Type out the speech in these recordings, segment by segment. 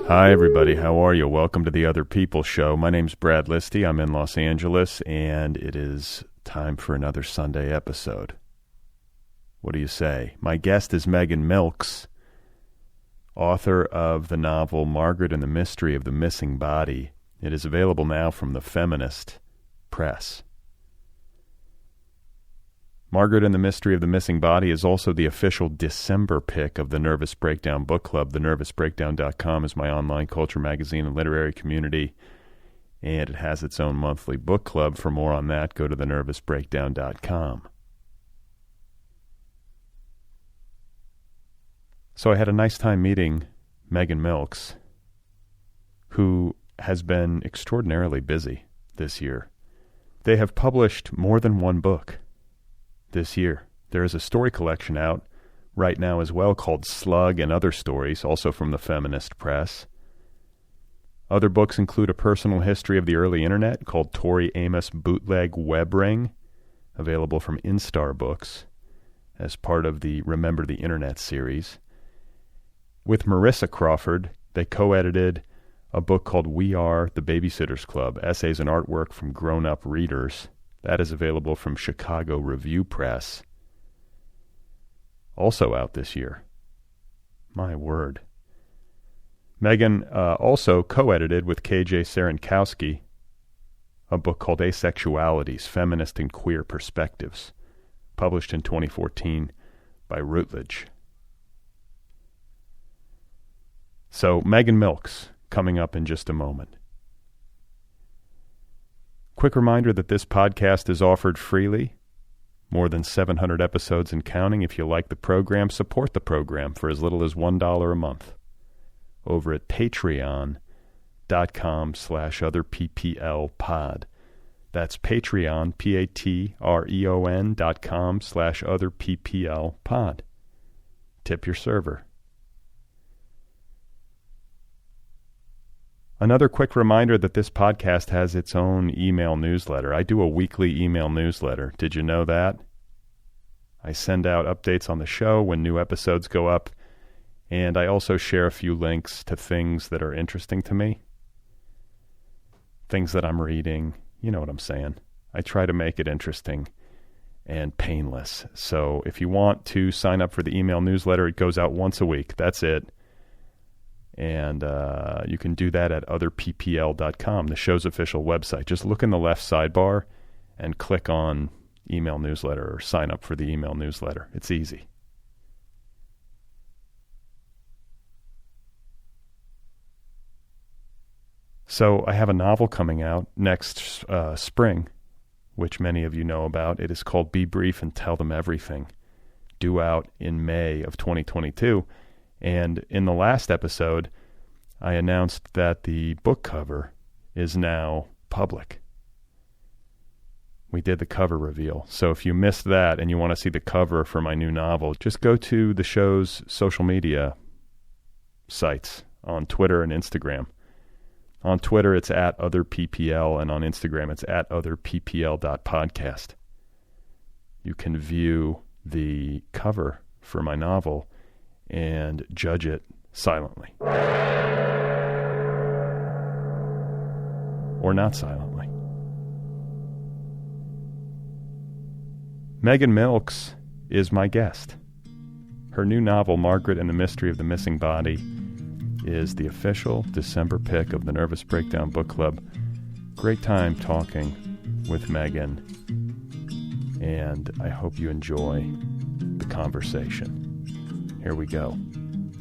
Hi, everybody. How are you? Welcome to the Otherppl show. My name's Brad Listi. I'm in Los Angeles, and it is time for another Sunday episode. What do you say? My guest is Megan Milks, author of the novel Margaret and the Mystery of the Missing Body. It is available now from the Feminist Press. Margaret and the Mystery of the Missing Body is also the official December pick of the Nervous Breakdown Book Club. TheNervousBreakdown.com is my online culture magazine and literary community, and it has its own monthly book club. For more on that, go to TheNervousBreakdown.com. So I had a nice time meeting Megan Milks, who has been extraordinarily busy this year. They have published more than one book this year. There is a story collection out right now as well called Slug and Other Stories, also from the Feminist Press. Other books include a personal history of the early internet called Tori Amos Bootleg Web Ring, available from Instar Books as part of the Remember the Internet series. With Marissa Crawford, they co-edited a book called We Are the Babysitters Club, Essays and Artwork from Grown-Up Readers. That is available from Chicago Review Press. Also out this year. My word. Megan also co-edited with KJ Serenkowski a book called Asexualities, Feminist and Queer Perspectives, published in 2014 by Routledge. So, Megan Milks, coming up in just a moment. Quick reminder that this podcast is offered freely. More than 700 episodes and counting. If you like the program, support the program for as little as $1 a month over at patreon.com/otherpplpod. That's Patreon, patreon.com/otherpplpod. Tip your server. Another quick reminder that this podcast has its own email newsletter. I do a weekly email newsletter. Did you know that? I send out updates on the show when new episodes go up, and I also share a few links to things that are interesting to me, things that I'm reading. You know what I'm saying. I try to make it interesting and painless. So if you want to sign up for the email newsletter, it goes out once a week. That's it. And you can do that at otherppl.com, the show's official website. Just look in the left sidebar and click on email newsletter or sign up for the email newsletter. It's easy. So I have a novel coming out next spring, which many of you know about. It is called Be Brief and Tell Them Everything, due out in May of 2022. And in the last episode, I announced that the book cover is now public. We did the cover reveal. So if you missed that and you want to see the cover for my new novel, just go to the show's social media sites on Twitter and Instagram. On Twitter, it's at OtherPPL, and on Instagram, it's at OtherPPL.podcast. You can view the cover for my novel and judge it silently. Or not silently. Megan Milks is my guest. Her new novel, Margaret and the Mystery of the Missing Body, is the official December pick of the Nervous Breakdown Book Club. Great time talking with Megan, and I hope you enjoy the conversation. Here we go.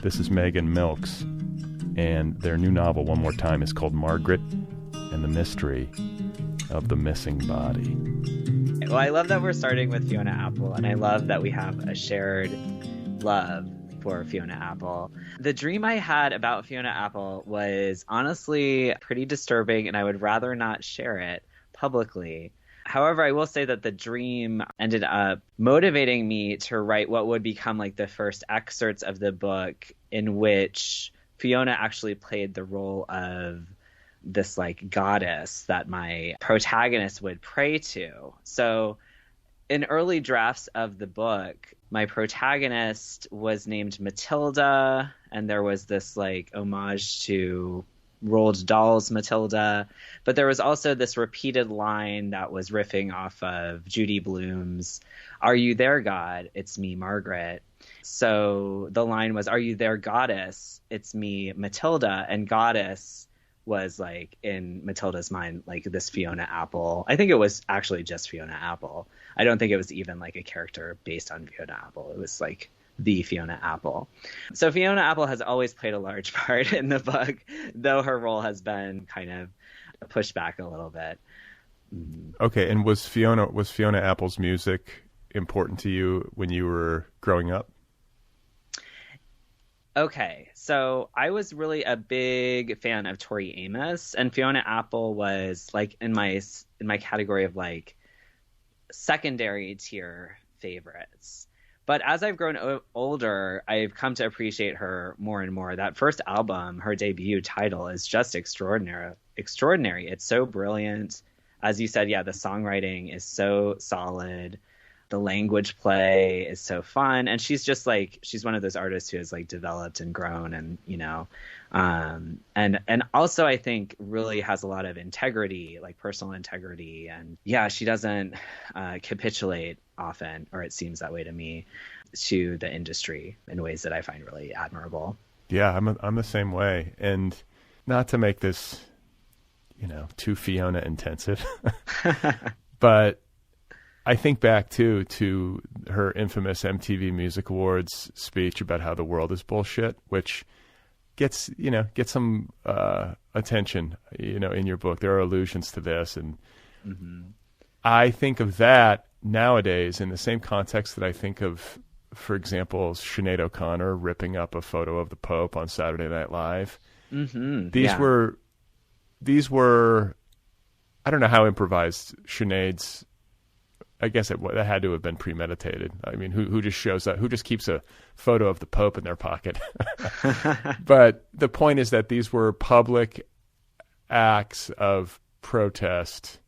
This is Megan Milks, and their new novel, one more time, is called Margaret and the Mystery of the Missing Body. Well, I love that we're starting with Fiona Apple, and I love that we have a shared love for Fiona Apple. The dream I had about Fiona Apple was honestly pretty disturbing, and I would rather not share it publicly. However, I will say that the dream ended up motivating me to write what would become like the first excerpts of the book, in which Fiona actually played the role of this like goddess that my protagonist would pray to. So in early drafts of the book, my protagonist was named Matilda, and there was this like homage to Roald Dahl's Matilda, but there was also this repeated line that was riffing off of Judy Blume's "Are you there, God? It's me, Margaret." So the line was, "Are you there, goddess? It's me, Matilda." And goddess was like in Matilda's mind like this Fiona Apple. I think it was actually just Fiona Apple. I don't think it was even like a character based on Fiona Apple. It was like the Fiona Apple. So Fiona Apple has always played a large part in the book, though her role has been kind of pushed back a little bit. Okay, and was Fiona Apple's music important to you when you were growing up? Okay, so I was really a big fan of Tori Amos, and Fiona Apple was like in my category of like secondary tier favorites. But as I've grown older, I've come to appreciate her more and more. That first album, her debut title, is just extraordinary. It's so brilliant. As you said, yeah, the songwriting is so solid. The language play is so fun, and she's just like, she's one of those artists who has like developed and grown, and you know, and also I think really has a lot of integrity, like personal integrity, and yeah, she doesn't capitulate often, or it seems that way to me, to the industry in ways that I find really admirable. Yeah, I'm the same way, and not to make this, you know, too Fiona intensive, but I think back to her infamous MTV Music Awards speech about how the world is bullshit, which gets some attention, you know, in your book. There are allusions to this, and I think of that nowadays in the same context that I think of, for example, Sinead O'Connor ripping up a photo of the Pope on Saturday Night Live. These were, I don't know how improvised Sinead's. I guess it had to have been premeditated. I mean, who just shows up? Who just keeps a photo of the Pope in their pocket? But the point is that these were public acts of protest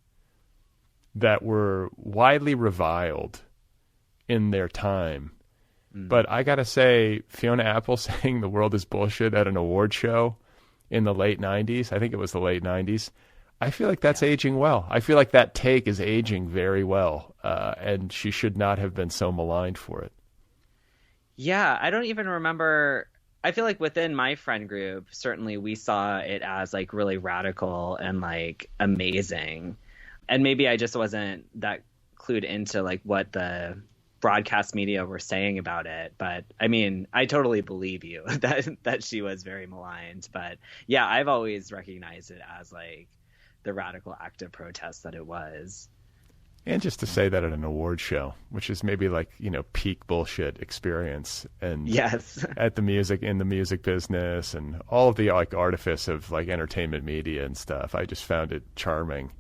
that were widely reviled in their time. But I got to say, Fiona Apple saying the world is bullshit at an award show in the late 90s, I think it was the late 90s, I feel like that's aging well. I feel like that take is aging very well, and she should not have been so maligned for it. Yeah, I don't even remember. I feel like within my friend group, certainly we saw it as like really radical and like amazing. And maybe I just wasn't that clued into like what the broadcast media were saying about it. But I mean, I totally believe you that she was very maligned. But yeah, I've always recognized it as like the radical act of protest that it was. And just to say that at an award show, which is maybe like, you know, peak bullshit experience, and yes, in the music business and all of the like artifice of like entertainment media and stuff, I just found it charming.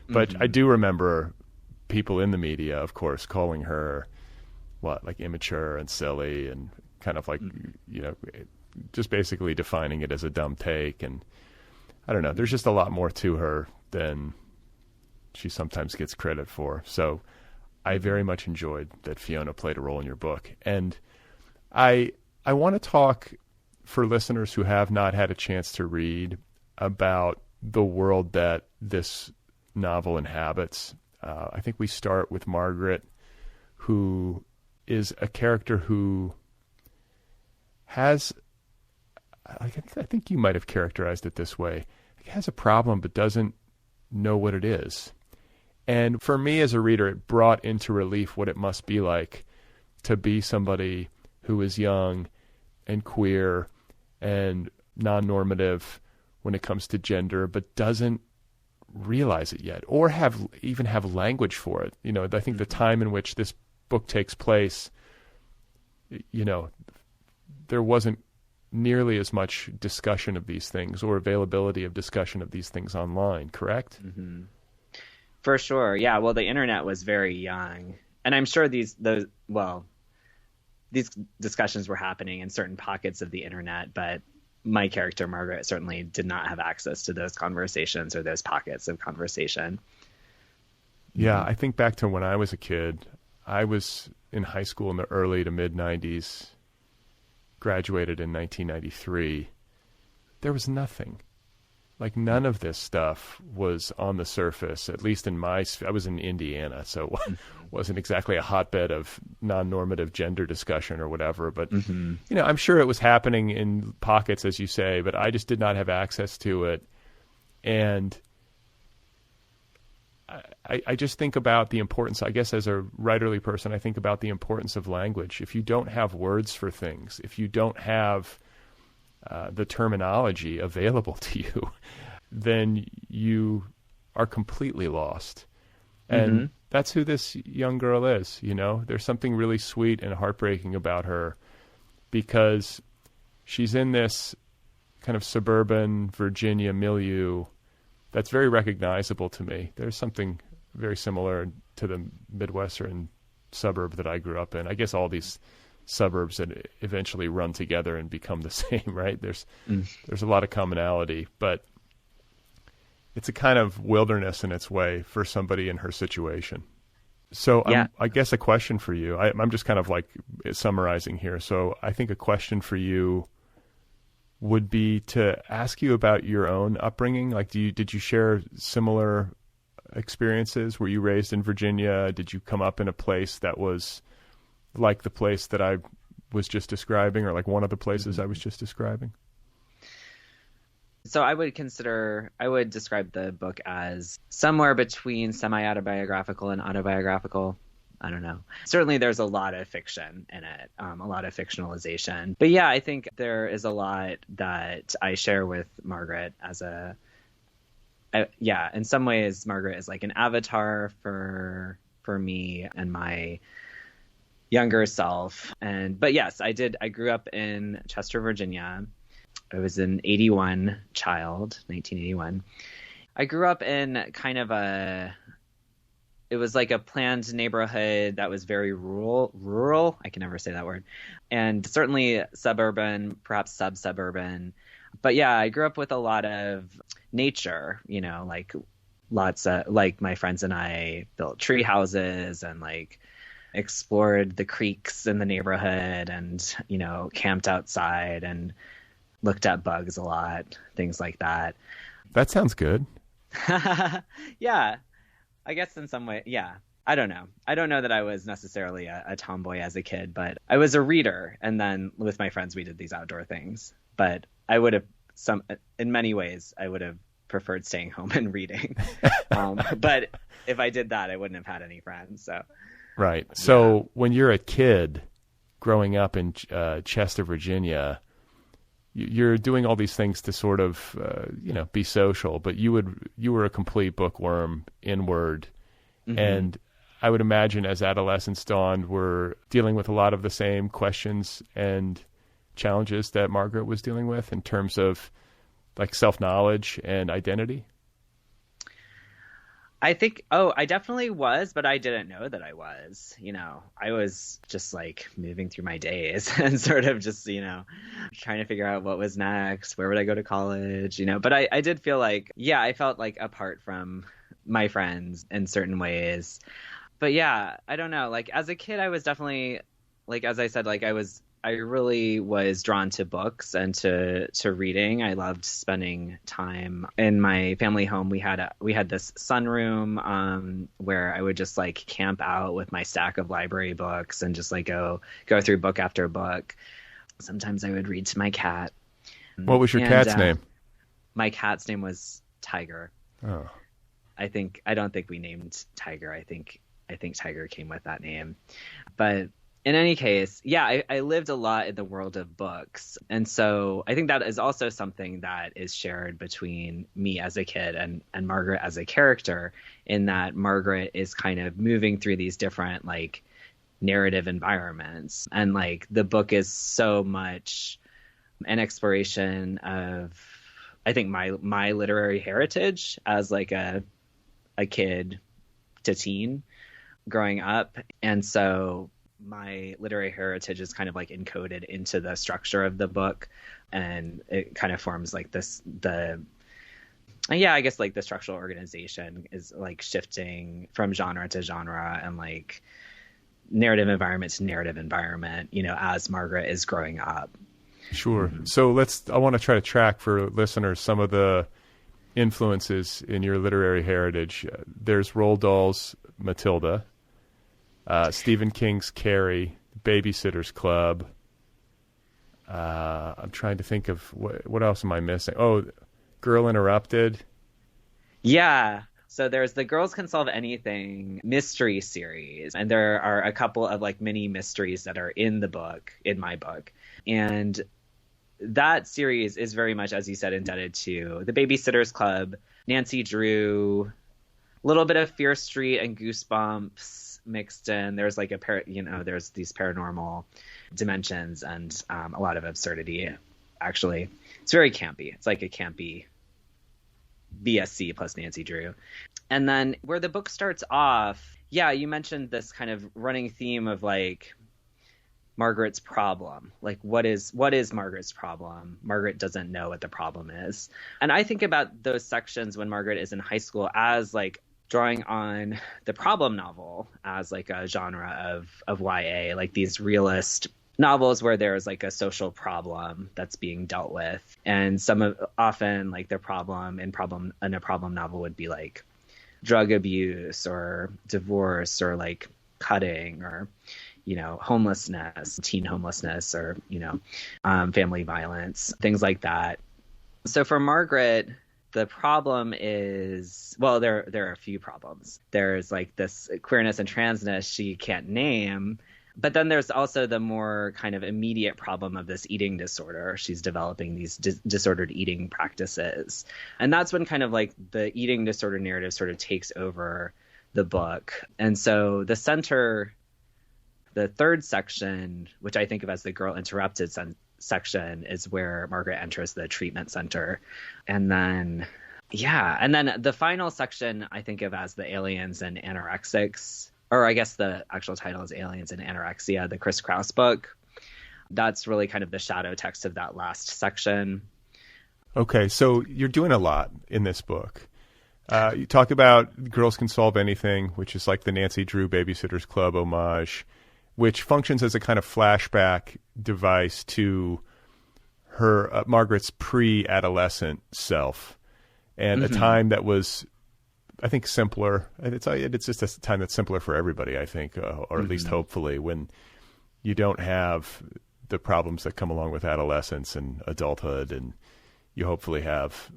But I do remember people in the media, of course, calling her like immature and silly and kind of like, you know, just basically defining it as a dumb take. And I don't know, there's just a lot more to her than she sometimes gets credit for. So I very much enjoyed that Fiona played a role in your book. And I want to talk, for listeners who have not had a chance to read, about the world that this novel inhabits. I think we start with Margaret, who is a character who has, I think you might have characterized it this way, has a problem but doesn't know what it is. And for me as a reader, it brought into relief what it must be like to be somebody who is young and queer and non-normative when it comes to gender, but doesn't realize it yet, or even have language for it. You know, I think the time in which this book takes place, you know, there wasn't nearly as much discussion of these things or availability of discussion of these things online, correct? For sure. Yeah. Well, the internet was very young, and I'm sure these discussions were happening in certain pockets of the internet, but my character, Margaret, certainly did not have access to those conversations or those pockets of conversation. Yeah. I think back to when I was a kid, I was in high school in the early to mid 90s, graduated in 1993, there was nothing. Like none of this stuff was on the surface, at least in I was in Indiana, so it wasn't exactly a hotbed of non-normative gender discussion or whatever. But, I'm sure it was happening in pockets, as you say, but I just did not have access to it. And I just think about the importance, I guess as a writerly person, I think about the importance of language. If you don't have words for things, if you don't have the terminology available to you, then you are completely lost. And that's who this young girl is, There's something really sweet and heartbreaking about her because she's in this kind of suburban Virginia milieu that's very recognizable to me. There's something very similar to the Midwestern suburb that I grew up in. I guess all these suburbs that eventually run together and become the same, right? There's a lot of commonality, but it's a kind of wilderness in its way for somebody in her situation. So I guess a question for you, I'm just kind of like summarizing here. So I think a question for you would be to ask you about your own upbringing. Like, did you share similar experiences? Were you raised in Virginia? Did you come up in a place that was like the place that I was just describing, or like one of the places I was just describing? So I would describe the book as somewhere between semi-autobiographical and autobiographical. I don't know. Certainly there's a lot of fiction in it, a lot of fictionalization. But yeah, I think there is a lot that I share with Margaret in some ways, Margaret is like an avatar for me and my younger self. But yes, I grew up in Chester, Virginia. I was an 81 child, 1981. I grew up in kind of it was like a planned neighborhood that was very rural. I can never say that word. And certainly suburban, perhaps sub-suburban. But yeah, I grew up with a lot of nature, like lots of, like my friends and I built tree houses and like explored the creeks in the neighborhood and, camped outside and looked at bugs a lot, things like that. That sounds good. Yeah. I guess in some way, yeah. I don't know. I don't know that I was necessarily a tomboy as a kid, but I was a reader. And then with my friends, we did these outdoor things. But I would have in many ways, I would have preferred staying home and reading. But if I did that, I wouldn't have had any friends. So, right. So when you're a kid growing up in Chester, Virginia, you're doing all these things to sort of, be social, but you were a complete bookworm inward. And I would imagine as adolescence dawned, we're dealing with a lot of the same questions and challenges that Margaret was dealing with in terms of like self-knowledge and identity. I think, I definitely was, but I didn't know that I was, I was just like moving through my days and sort of just, trying to figure out what was next, where would I go to college, but I did feel like, I felt like apart from my friends in certain ways. But yeah, I don't know, like as a kid, I was definitely, like, as I said, like I really was drawn to books and to reading. I loved spending time in my family home. We had this sunroom where I would just like camp out with my stack of library books and just like go through book after book. Sometimes I would read to my cat. What was your cat's name? My cat's name was Tiger. Oh. I don't think we named Tiger. I think Tiger came with that name. But in any case, I lived a lot in the world of books. And so I think that is also something that is shared between me as a kid and Margaret as a character, in that Margaret is kind of moving through these different like narrative environments. And like the book is so much an exploration of, I think, my literary heritage as like a kid to teen growing up. And so my literary heritage is kind of like encoded into the structure of the book, and it kind of forms like I guess like the structural organization is like shifting from genre to genre and like narrative environment to narrative environment, as Margaret is growing up. Sure. So I want to try to track for listeners some of the influences in your literary heritage. There's Roald Dahl's Matilda, Stephen King's Carrie, Babysitter's Club. I'm trying to think of what else am I missing? Oh, Girl Interrupted. Yeah. So there's the Girls Can Solve Anything mystery series, and there are a couple of like mini mysteries that are in my book. And that series is very much, as you said, indebted to the Babysitter's Club, Nancy Drew, a little bit of Fear Street and Goosebumps mixed in. There's like there's these paranormal dimensions and a lot of absurdity. Actually, it's very campy. It's like a campy BSC plus Nancy Drew. And then where the book starts off, you mentioned this kind of running theme of like Margaret's problem. Like what is Margaret's problem? Margaret doesn't know what the problem is. And I think about those sections when Margaret is in high school as like drawing on the problem novel as like a genre of YA, like these realist novels where there's like a social problem that's being dealt with. And often like their problem in a problem novel would be like drug abuse or divorce or like cutting or, homelessness, teen homelessness or, family violence, things like that. So for Margaret, the problem is, well, there are a few problems. There's like this queerness and transness she can't name. But then there's also the more kind of immediate problem of this eating disorder. She's developing these disordered eating practices. And that's when kind of like the eating disorder narrative sort of takes over the book. And so the third section, which I think of as the Girl Interrupted section, is where Margaret enters the treatment center. And then the final section I think of as the aliens and anorexics. Or I guess the actual title is Aliens and Anorexia, the Chris Kraus book. That's really kind of the shadow text of that last section. Okay, so you're doing a lot in this book. You talk about Girls Can Solve Anything, which is like the Nancy Drew Babysitter's Club homage, which functions as a kind of flashback device to her Margaret's pre-adolescent self and a time that was, I think, simpler. It's just a time that's simpler for everybody, I think, or at least hopefully, when you don't have the problems that come along with adolescence and adulthood, and you hopefully have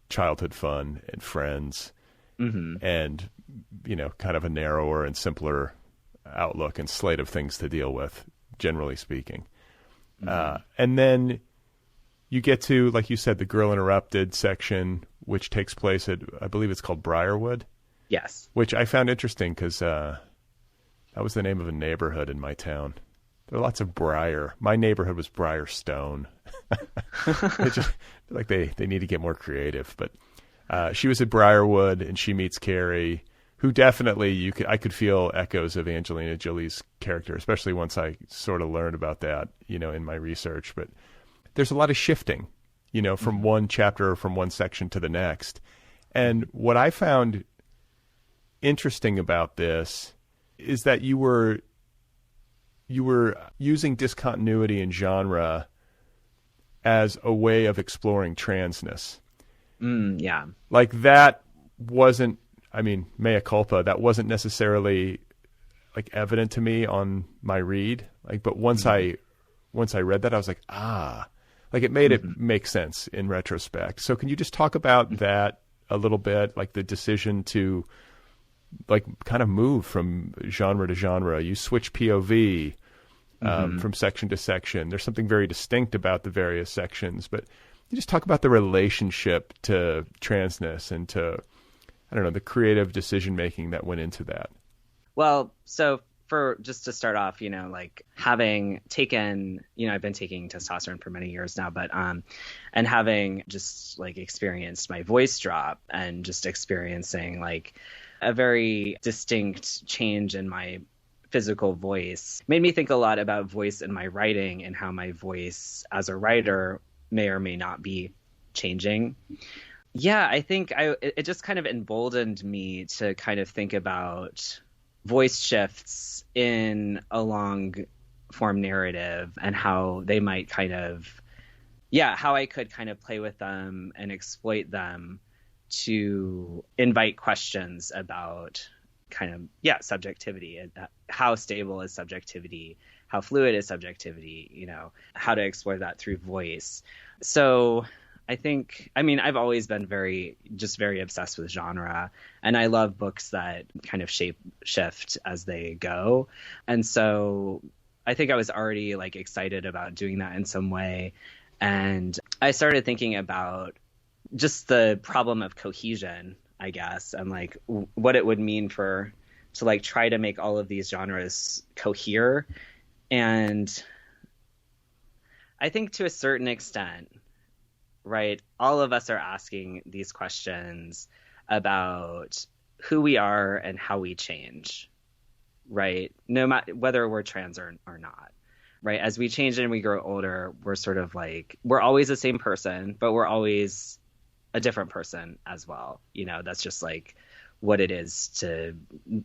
childhood fun and friends and, kind of a narrower and simpler outlook and slate of things to deal with, generally speaking. And then you get to, like you said, the Girl Interrupted section, which takes place at, I believe it's called Briarwood. Yes. Which I found interesting because that was the name of a neighborhood in my town. There are lots of Briar. My neighborhood was Briarstone. They need to get more creative. But she was at Briarwood, and she meets Carrie, who definitely I could feel echoes of Angelina Jolie's character, especially once I sort of learned about that, in my research. But there's a lot of shifting, from one chapter or from one section to the next. And what I found interesting about this is that you were using discontinuity in genre as a way of exploring transness. Yeah. Like that wasn't, mea culpa, that wasn't necessarily like evident to me on my read. Like, but once I read that, I was like, like it made it make sense in retrospect. So can you just talk about that a little bit, like the decision to like kind of move from genre to genre? You switch POV from section to section. There's something very distinct about the various sections, but you just talk about the relationship to transness and to, I don't know, the creative decision-making that went into that. Well, so just to start off, like having taken, I've been taking testosterone for many years now, but, and having just like experienced my voice drop and just experiencing like a very distinct change in my physical voice made me think a lot about voice in my writing and how my voice as a writer may or may not be changing. Yeah, I think it just kind of emboldened me to kind of think about voice shifts in a long form narrative and how they might kind of, how I could kind of play with them and exploit them to invite questions about kind of, subjectivity and how stable is subjectivity, how fluid is subjectivity, how to explore that through voice. So I've always been very obsessed with genre, and I love books that kind of shift as they go. And so I think I was already like excited about doing that in some way. And I started thinking about just the problem of cohesion, I guess, and like what it would mean to like try to make all of these genres cohere. And I think to a certain extent, right, all of us are asking these questions about who we are and how we change, right? No matter whether we're trans or not, right? As we change and we grow older, we're sort of like, we're always the same person, but we're always a different person as well. That's just like what it is to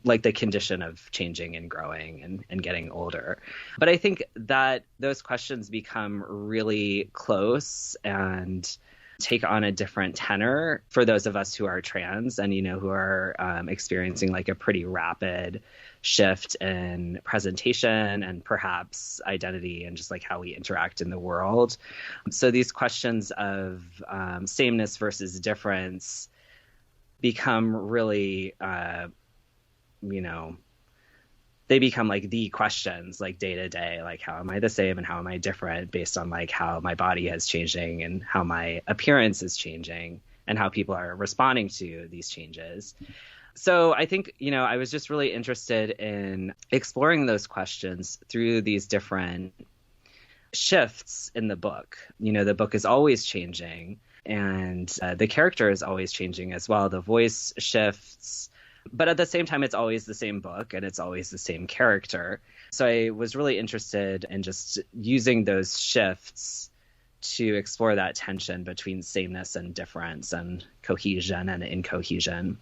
like the condition of changing and growing and getting older. But I think that those questions become really close and take on a different tenor for those of us who are trans and, who are experiencing like a pretty rapid shift in presentation and perhaps identity and just like how we interact in the world. So these questions of sameness versus difference become really, they become like the questions like day to day, like how am I the same and how am I different based on like how my body is changing and how my appearance is changing and how people are responding to these changes. So I think, I was just really interested in exploring those questions through these different shifts in the book. The book is always changing and the character is always changing as well. The voice shifts, but at the same time, it's always the same book and it's always the same character. So I was really interested in just using those shifts to explore that tension between sameness and difference and cohesion and incohesion.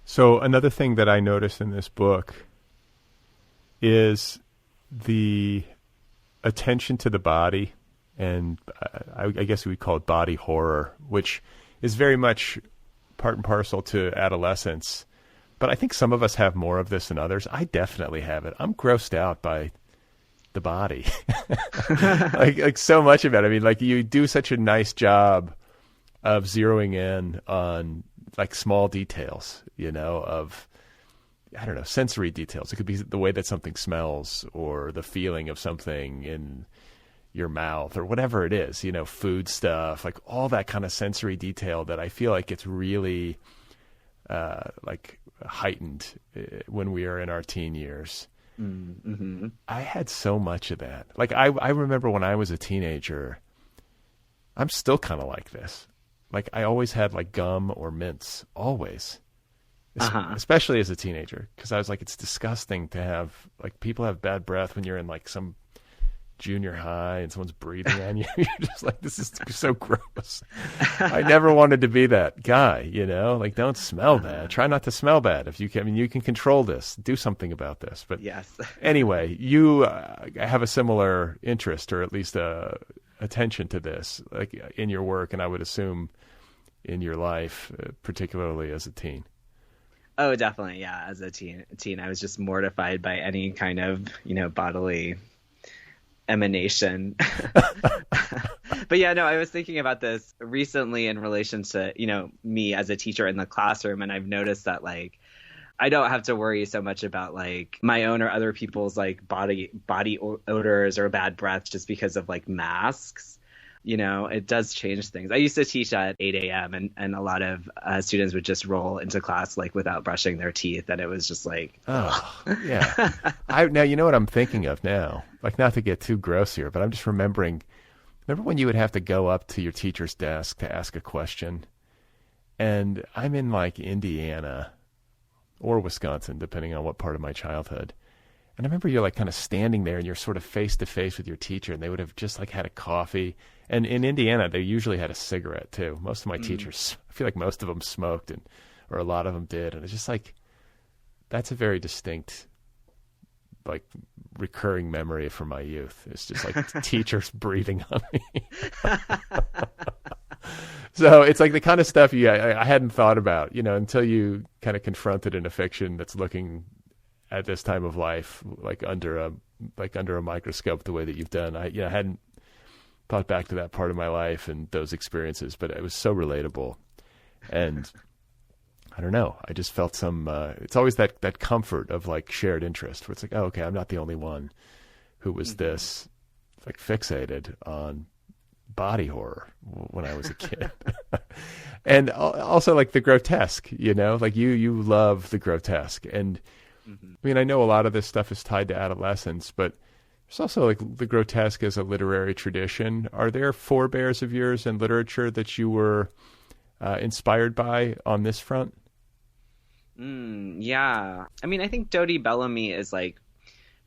So another thing that I noticed in this book is the attention to the body, and I guess we would call it body horror, which is very much part and parcel to adolescence. But I think some of us have more of this than others. I definitely have it. I'm grossed out by the body. like so much of it. I mean, like you do such a nice job of zeroing in on like small details, of, I don't know, sensory details. It could be the way that something smells or the feeling of something in your mouth or whatever it is, food stuff, like all that kind of sensory detail that I feel like it's really like heightened when we are in our teen years. Mm-hmm. I had so much of that. Like I remember when I was a teenager, I'm still kind of like this. Like I always had like gum or mints, always. Especially as a teenager, because I was like, it's disgusting to have, like, people have bad breath when you're in like some junior high and someone's breathing on you. You're just like, this is so gross. I never wanted to be that guy, like, don't smell bad. Try not to smell bad. If you can, I mean, you can control this, do something about this. But yes. Anyway, you have a similar interest, or at least attention to this, like in your work, and I would assume in your life, particularly as a teen. Oh, definitely. Yeah. As a teen, I was just mortified by any kind of, bodily emanation. But yeah, no, I was thinking about this recently in relation to, me as a teacher in the classroom. And I've noticed that like, I don't have to worry so much about like my own or other people's like body odors or bad breath just because of like masks. It does change things. I used to teach at 8 a.m. and a lot of students would just roll into class like without brushing their teeth. And it was just like, oh, yeah. Now, you know what I'm thinking of now? Like, not to get too gross here, but I'm just remember when you would have to go up to your teacher's desk to ask a question? And I'm in like Indiana or Wisconsin, depending on what part of my childhood. And I remember you're like kind of standing there and you're sort of face to face with your teacher, and they would have just like had a coffee. And in Indiana, they usually had a cigarette too. Most of my teachers, I feel like most of them smoked, or a lot of them did. And it's just like that's a very distinct, like, recurring memory from my youth. It's just like teachers breathing on me. So it's like the kind of stuff I hadn't thought about, until you kind of confront it in a fiction that's looking at this time of life, like under a microscope, the way that you've done. I hadn't thought back to that part of my life and those experiences, but it was so relatable. And I don't know, I just felt it's always that comfort of like shared interest where it's like, oh, okay, I'm not the only one who was this like fixated on body horror when I was a kid. And also like the grotesque, like you love the grotesque. And I mean, I know a lot of this stuff is tied to adolescence, but there's also like the grotesque as a literary tradition. Are there forebears of yours in literature that you were inspired by on this front? Yeah. I mean, I think Dodie Bellamy is like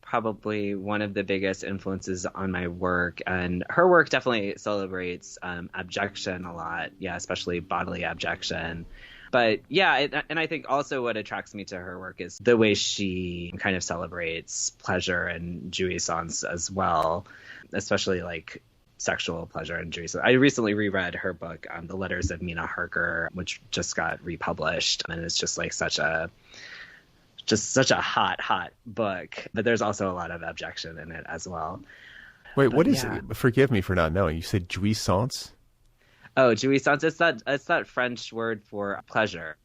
probably one of the biggest influences on my work, and her work definitely celebrates abjection a lot. Yeah, especially bodily abjection. But yeah, and I think also what attracts me to her work is the way she kind of celebrates pleasure and jouissance as well, especially like sexual pleasure and jouissance. I recently reread her book, The Letters of Mina Harker, which just got republished, and it's just like such a hot book. But there's also a lot of abjection in it as well. Wait, what is it? Forgive me for not knowing. You said jouissance? Oh, jouissance. It's that French word for pleasure.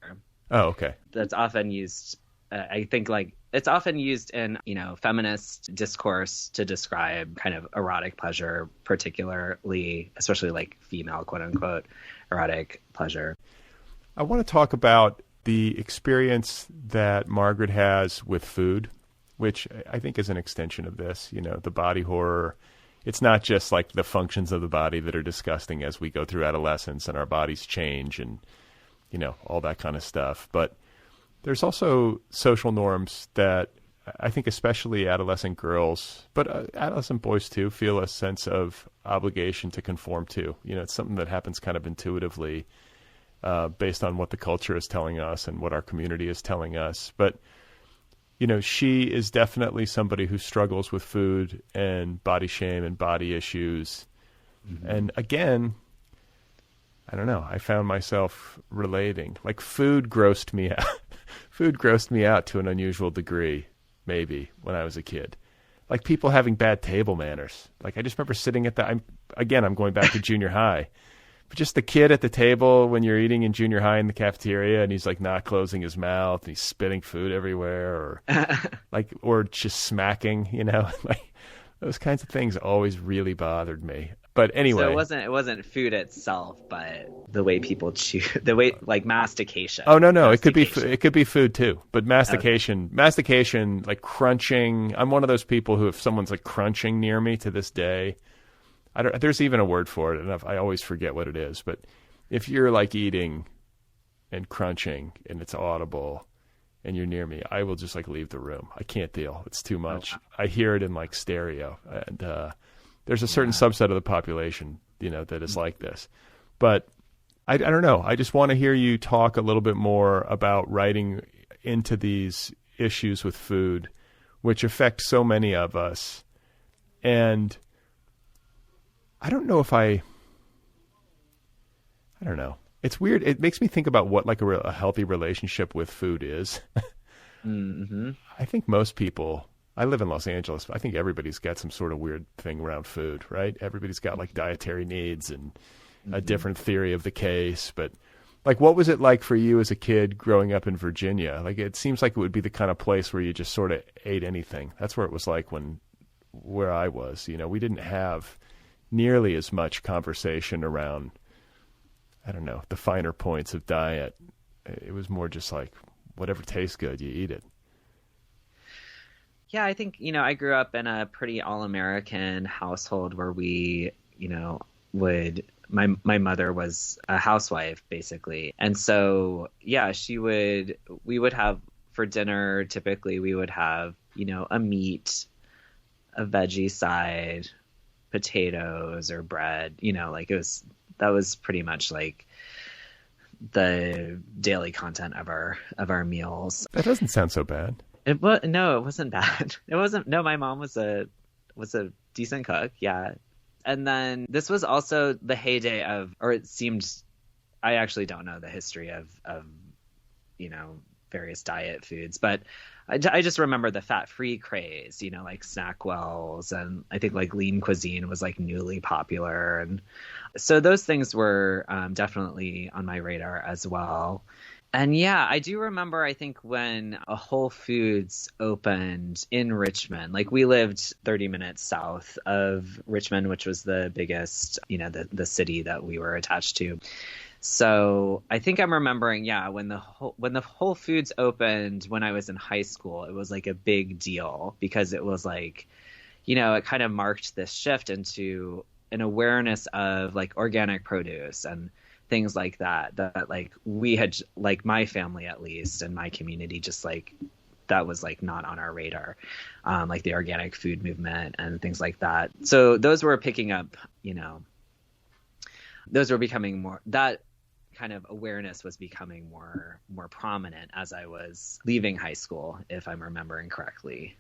Oh, okay. That's often used. I think like it's often used in feminist discourse to describe kind of erotic pleasure, particularly, especially like female quote unquote erotic pleasure. I want to talk about the experience that Margaret has with food, which I think is an extension of this. The body horror. It's not just like the functions of the body that are disgusting as we go through adolescence and our bodies change and, all that kind of stuff. But there's also social norms that I think especially adolescent girls, but adolescent boys too, feel a sense of obligation to conform to. It's something that happens kind of intuitively based on what the culture is telling us and what our community is telling us. But she is definitely somebody who struggles with food and body shame and body issues. Mm-hmm. And again, I don't know, I found myself relating. Like food grossed me out. Food grossed me out to an unusual degree, maybe, when I was a kid. Like people having bad table manners. Like I just remember sitting at I'm going back to junior high. But just the kid at the table when you're eating in junior high in the cafeteria and he's like not closing his mouth and he's spitting food everywhere or just smacking, like those kinds of things always really bothered me. But anyway, so it wasn't food itself, but the way people chew, the way like mastication. Oh no, it could be food too. But mastication, like crunching. I'm one of those people who if someone's like crunching near me to this day, there's even a word for it, and I always forget what it is. But if you're like eating and crunching and it's audible and you're near me, I will just like leave the room. I can't deal. It's too much. Oh, wow. I hear it in like stereo. And there's a certain subset of the population, that is like this. But I don't know. I just want to hear you talk a little bit more about writing into these issues with food, which affect so many of us. And I don't know if I don't know. It's weird. It makes me think about what like a healthy relationship with food is. Mm-hmm. I think most people, I live in Los Angeles, but I think everybody's got some sort of weird thing around food, right? Everybody's got like dietary needs and a different theory of the case. But like, what was it like for you as a kid growing up in Virginia? Like, it seems like it would be the kind of place where you just sort of ate anything. That's where it was like where I was, we didn't have nearly as much conversation around, I don't know, the finer points of diet. It was more just like whatever tastes good, you eat it. Yeah, I think, I grew up in a pretty all-American household where we, my mother was a housewife basically. And so, yeah, we would have for dinner, typically we would have, a meat, a veggie side, potatoes or bread, that was pretty much like the daily content of our meals. That doesn't sound so bad. It wasn't bad. It wasn't. No, my mom was a decent cook. Yeah. And then this was also the heyday of, or it seemed, I actually don't know the history of various diet foods, but I just remember the fat-free craze, like Snackwells, and I think like lean cuisine was like newly popular. And so those things were definitely on my radar as well. And yeah, I do remember, I think when a Whole Foods opened in Richmond, like we lived 30 minutes south of Richmond, which was the biggest, the city that we were attached to. So I think I'm remembering, when the Whole Foods opened when I was in high school, it was like a big deal because it was like, it kind of marked this shift into an awareness of like organic produce and things like that like we had, like my family at least and my community, just like that was like not on our radar, like the organic food movement and things like that. So those were picking up, those were becoming more, that kind of awareness was becoming more prominent as I was leaving high school, if I'm remembering correctly.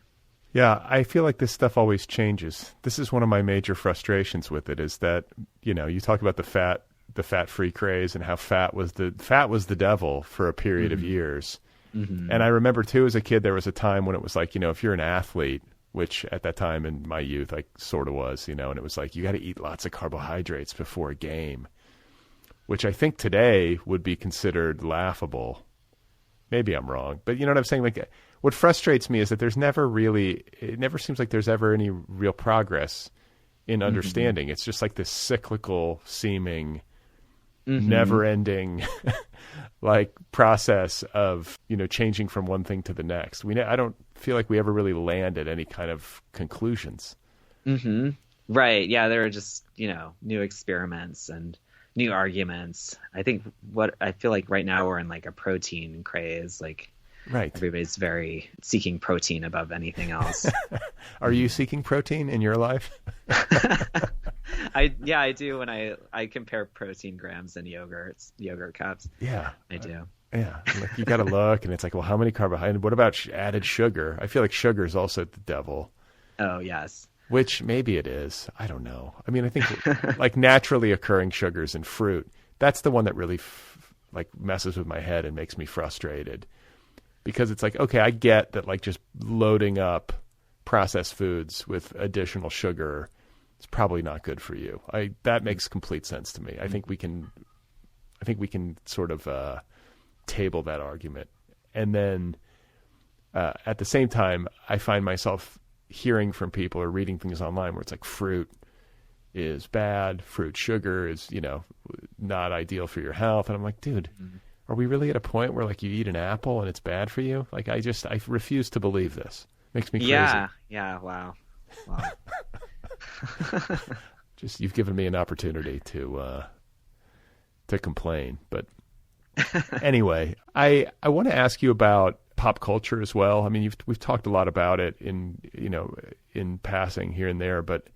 Yeah, I feel like this stuff always changes. This is one of my major frustrations with it, is that, you talk about the fat-free craze and how fat was the devil for a period of years. Mm-hmm. And I remember too, as a kid, there was a time when it was like, if you're an athlete, which at that time in my youth, I sort of was, and it was like, you got to eat lots of carbohydrates before a game, which I think today would be considered laughable. Maybe I'm wrong, but you know what I'm saying? Like, what frustrates me is that it never seems like there's ever any real progress in understanding. Mm-hmm. It's just like this cyclical seeming, never-ending like process of changing from one thing to the next. I don't feel like we ever really land at any kind of conclusions. Mm-hmm. Right. Yeah, there are just new experiments and new arguments. I think what I feel like right now we're in like a protein craze. Like, right, everybody's very seeking protein above anything else. Are you seeking protein in your life? I do when I compare protein grams and yogurt cups. Yeah, I do. Yeah, like you got to look, and it's like, well, how many carbohydrates? What about added sugar? I feel like sugar is also the devil. Oh yes. Which maybe it is. I don't know. I mean, I think like naturally occurring sugars in fruit, that's the one that really like messes with my head and makes me frustrated. Because it's like, okay, I get that like just loading up processed foods with additional sugar is probably not good for you. That makes complete sense to me. I think we can sort of table that argument. And then at the same time, I find myself hearing from people or reading things online where it's like fruit is bad, fruit sugar is, not ideal for your health. And I'm like, dude, are we really at a point where like you eat an apple and it's bad for you? Like I refuse to believe this. Makes me crazy. Yeah. Wow. Just, you've given me an opportunity to complain. But anyway, I want to ask you about pop culture as well. I mean, we've talked a lot about it in passing here and there, but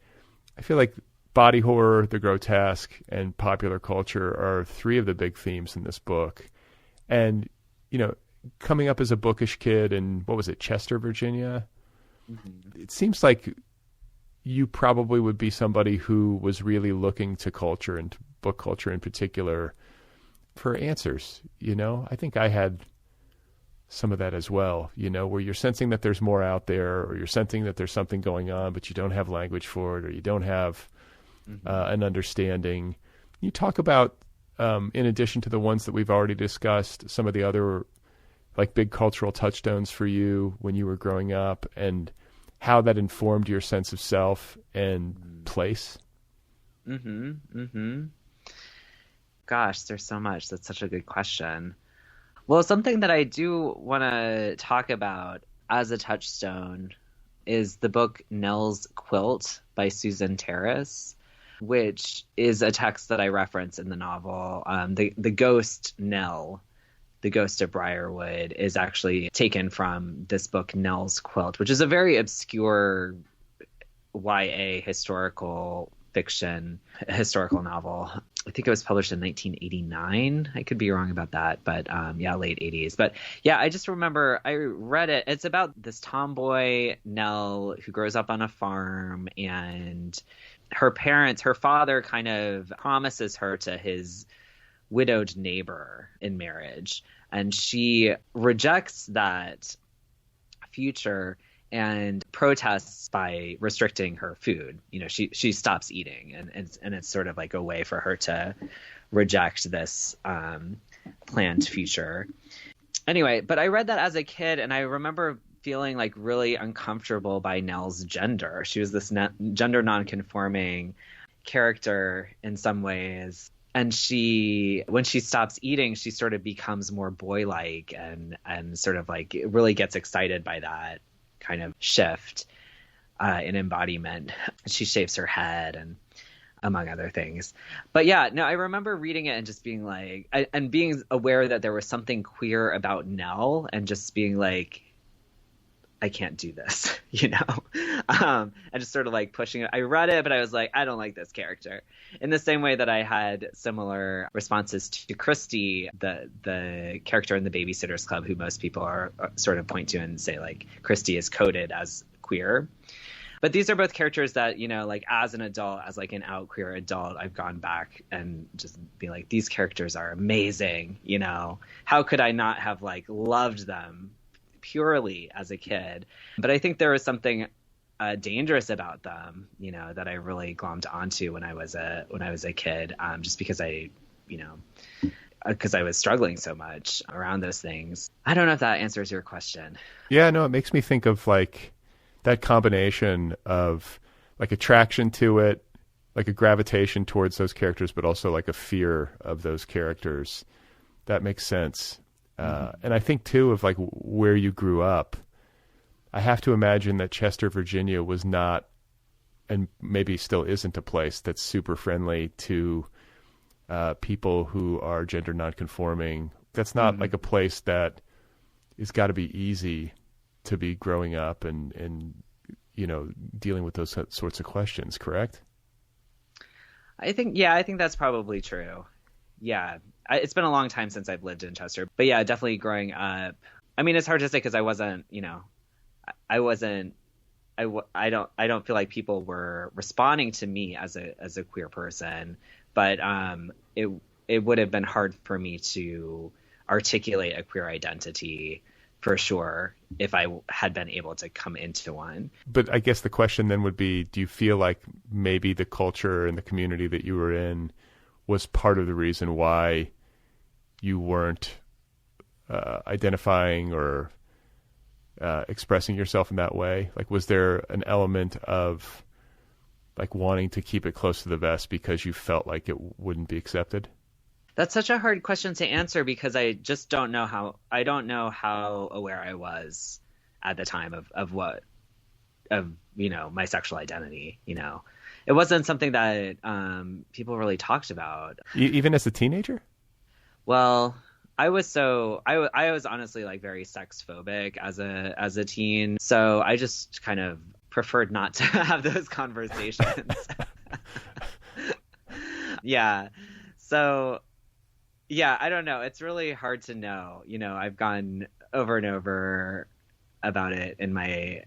I feel like body horror, the grotesque, and popular culture are three of the big themes in this book. And, coming up as a bookish kid in, what was it, Chester, Virginia? Mm-hmm. It seems like you probably would be somebody who was really looking to culture and to book culture in particular for answers. I think I had some of that as well, where you're sensing that there's more out there, or you're sensing that there's something going on, but you don't have language for it, or you don't have an understanding. You talk about, in addition to the ones that we've already discussed, some of the other like big cultural touchstones for you when you were growing up, and how that informed your sense of self and place. Gosh, there's so much. That's such a good question. Well, something that I do want to talk about as a touchstone is the book Nell's Quilt by Susan Terrace, which is a text that I reference in the novel. The ghost Nell, the ghost of Briarwood, is actually taken from this book Nell's Quilt, which is a very obscure YA historical fiction historical novel. I think it was published in 1989. I could be wrong about that, but late 80s. But yeah, I just remember I read it. It's about this tomboy, Nell, who grows up on a farm, and her father kind of promises her to his widowed neighbor in marriage, and she rejects that future and protests by restricting her food. She stops eating, and it's sort of like a way for her to reject this planned future. Anyway, but I read that as a kid, and I remember feeling like really uncomfortable by Nell's gender. She was this gender nonconforming character in some ways. And when she stops eating, she sort of becomes more boy-like and sort of like really gets excited by that kind of shift in embodiment. She shaves her head, and among other things. But yeah, no, I remember reading it and just being like, and being aware that there was something queer about Nell, and just being like, I can't do this, and just sort of like pushing it. I read it, but I was like, I don't like this character. In the same way that I had similar responses to Christy, the character in the Babysitter's Club, who most people are sort of point to and say like Christy is coded as queer. But these are both characters that, like as an adult, as like an out queer adult, I've gone back and just be like, these characters are amazing. How could I not have like loved them purely as a kid? But I think there was something dangerous about them, that I really glommed onto when I was a kid, just because because I was struggling so much around those things. I don't know if that answers your question. Yeah, no, it makes me think of like that combination of like attraction to it, like a gravitation towards those characters, but also like a fear of those characters. That makes sense. And I think too of like where you grew up. I have to imagine that Chester, Virginia was not, and maybe still isn't, a place that's super friendly to people who are gender nonconforming. That's not like a place that is got to be easy to be growing up and dealing with those sorts of questions, correct? I think that's probably true. Yeah. It's been a long time since I've lived in Chester, but yeah, definitely growing up. I mean, it's hard to say because I don't feel like people were responding to me as a queer person, but it would have been hard for me to articulate a queer identity for sure if I had been able to come into one. But I guess the question then would be, do you feel like maybe the culture and the community that you were in was part of the reason why you weren't identifying or expressing yourself in that way? Like, was there an element of like wanting to keep it close to the vest because you felt like it wouldn't be accepted? That's such a hard question to answer because I just don't know how aware I was at the time of my sexual identity. It wasn't something that people really talked about. Even as a teenager? Well, I was honestly like very sex phobic as a teen, so I just kind of preferred not to have those conversations. Yeah. So yeah, I don't know. It's really hard to know. I've gone over and over about it in my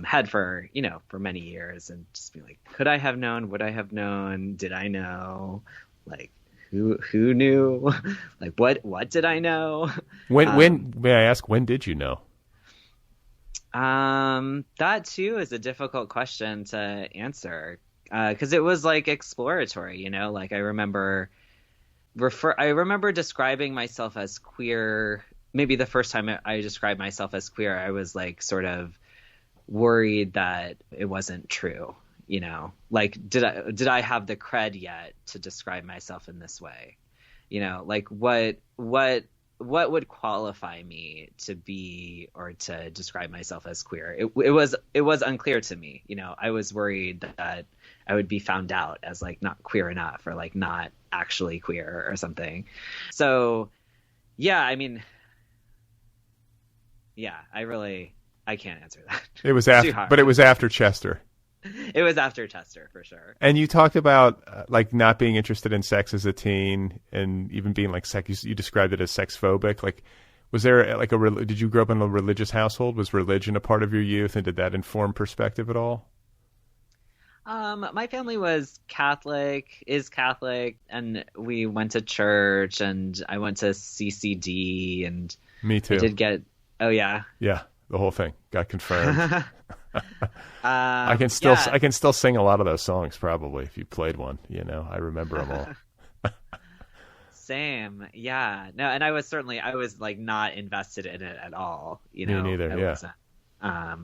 head for many years, and just be like, could I have known? Would I have known? Did I know? Like, who knew? Like, what did I know? When may I ask, when did you know? That too is a difficult question to answer, because it was like exploratory. Like I remember describing myself as queer. Maybe the first time I described myself as queer, I was like sort of worried that it wasn't true. Like, did I have the cred yet to describe myself in this way? Like what would qualify me to be or to describe myself as queer? It was unclear to me. I was worried that I would be found out as like not queer enough, or like not actually queer or something. So yeah, I mean, yeah, I can't answer that. It was after, but it was after Chester. It was after Chester, for sure. And you talked about like not being interested in sex as a teen, and even being like sex. You described it as sex phobic. Like, was there like did you grow up in a religious household? Was religion a part of your youth, and did that inform perspective at all? My family was Catholic, is Catholic, and we went to church, and I went to CCD, and Me too. I did get. Oh yeah. Yeah, the whole thing got confirmed. I can still sing a lot of those songs probably if you played one. You know, I remember them all. Same, yeah. No, and I was like not invested in it at all. You know, Me neither. Yeah.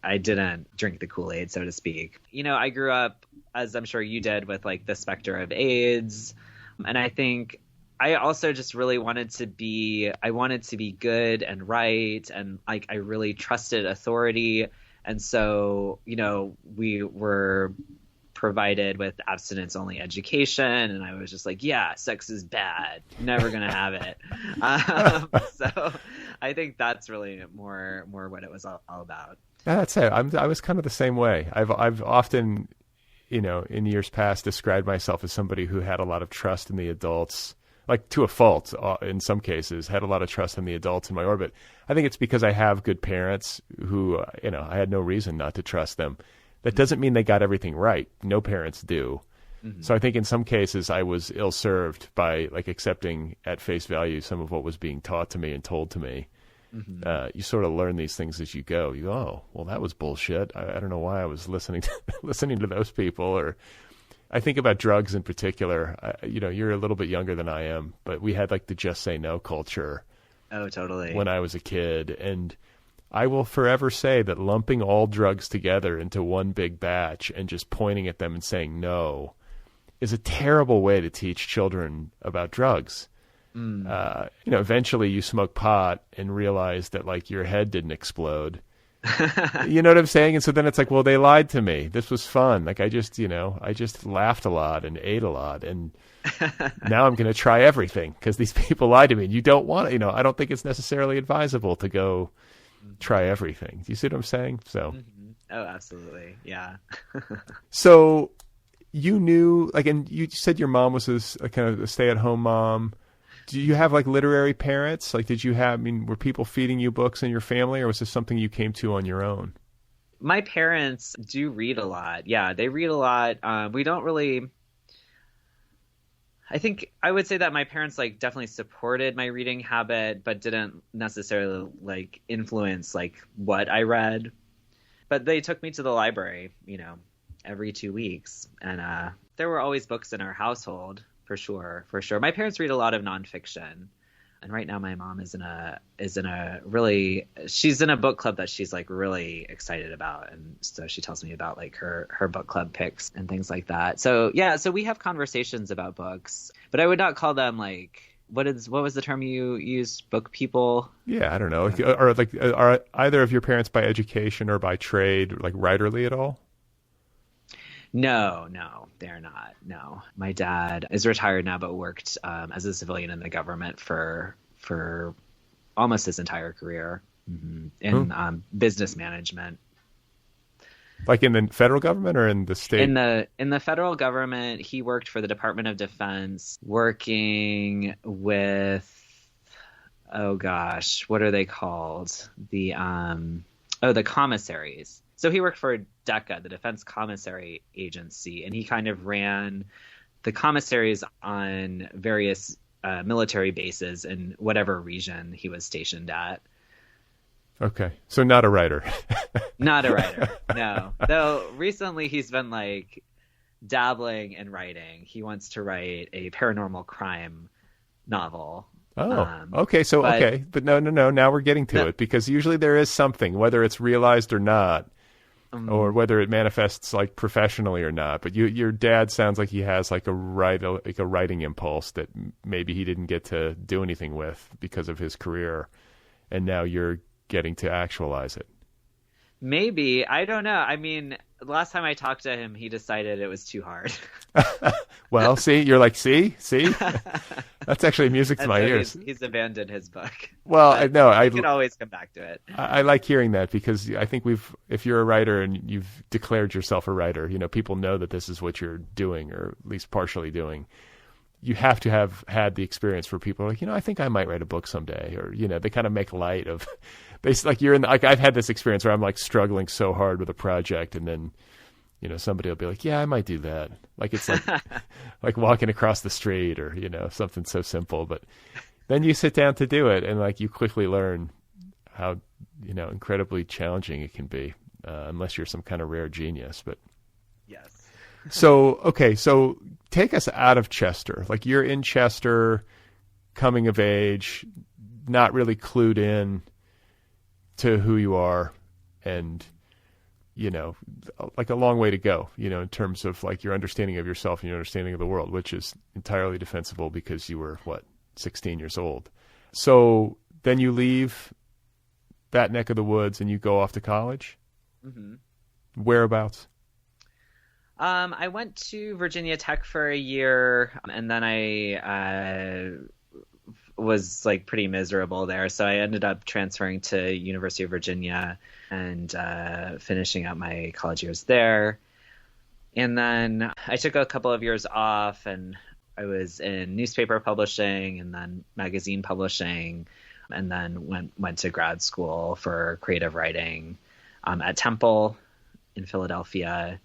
I didn't drink the Kool-Aid, so to speak. You know, I grew up, as I'm sure you did, with like the specter of AIDS, and I think I also just really wanted to be good and right, and like I really trusted authority. And so, you know, we were provided with abstinence-only education, and I was just like, yeah, sex is bad. Never going to have it. So I think that's really more what it was all about. Yeah, that's it. I was kind of the same way. I've often, you know, in years past described myself as somebody who had a lot of trust in the adults, like to a fault in some cases, had a lot of trust in the adults in my orbit. I think it's because I have good parents who, you know, I had no reason not to trust them. That doesn't mean they got everything right. No parents do. Mm-hmm. So I think in some cases I was ill-served by like accepting at face value some of what was being taught to me and told to me. Mm-hmm. You sort of learn these things as you go. You go, oh, well, that was bullshit. I don't know why I was listening to those people. Or I think about drugs in particular. You know, you're a little bit younger than I am, but we had like the just say no culture. Oh, totally. When I was a kid. And I will forever say that lumping all drugs together into one big batch and just pointing at them and saying no is a terrible way to teach children about drugs. You know, eventually you smoke pot and realize that like your head didn't explode. You know what I'm saying? And so then it's like, well, they lied to me. This was fun. Like I just laughed a lot and ate a lot. And now I'm going to try everything because these people lied to me. And you don't want to, you know, I don't think it's necessarily advisable to go try everything. Do you see what I'm saying? So. Mm-hmm. Oh, absolutely. Yeah. So you knew, like, and you said your mom was a kind of a stay-at-home mom. Do you have like literary parents? Like, were people feeding you books in your family, or was this something you came to on your own? My parents do read a lot. Yeah, they read a lot. We don't really, I think I would say that my parents like definitely supported my reading habit, but didn't necessarily like influence like what I read. But they took me to the library, you know, every 2 weeks. And there were always books in our household. For sure. My parents read a lot of nonfiction, and right now my mom she's in a book club that she's like really excited about, and so she tells me about like her book club picks and things like that. So yeah, so we have conversations about books, but I would not call them like what was the term you used? Book people? Yeah, I don't know. Are either of your parents by education or by trade like writerly at all? No, they're not. No, my dad is retired now, but worked as a civilian in the government for almost his entire career in business management. Like in the federal government or in the state? In the federal government, he worked for the Department of Defense, working with, oh gosh, what are they called? The commissaries. So he worked for DECA, the Defense Commissary Agency, and he kind of ran the commissaries on various military bases in whatever region he was stationed at. Okay, so not a writer. Not a writer, no. Though recently he's been like dabbling in writing. He wants to write a paranormal crime novel. Oh, okay. So, but no. Now we're getting to it, because usually there is something, whether it's realized or not, or whether it manifests like professionally or not. But your dad sounds like he has like a writing impulse that maybe he didn't get to do anything with because of his career, and now you're getting to actualize it. Maybe. I don't know. I mean, the last time I talked to him, he decided it was too hard. Well, see, you're like, see, that's actually music to And my so ears. he's abandoned his book. Well, But no, you can always come back to it. I like hearing that, because I think if you're a writer and you've declared yourself a writer, people know that this is what you're doing, or at least partially doing. You have to have had the experience where people are like, I think I might write a book someday, or, they kind of make light of, I've had this experience where I'm like struggling so hard with a project, and then, somebody will be like, yeah, I might do that. Like, it's like, like walking across the street, or, something so simple, but then you sit down to do it, and like you quickly learn how, incredibly challenging it can be, unless you're some kind of rare genius. But Yes. So take us out of Chester. Like, you're in Chester, coming of age, not really clued in to who you are, and, like a long way to go, in terms of like your understanding of yourself and your understanding of the world, which is entirely defensible because you were, 16 years old. So then you leave that neck of the woods and you go off to college? Mm-hmm. Whereabouts? I went to Virginia Tech for a year, and then I was like pretty miserable there. So I ended up transferring to University of Virginia and finishing up my college years there. And then I took a couple of years off, and I was in newspaper publishing and then magazine publishing, and then went to grad school for creative writing at Temple in Philadelphia.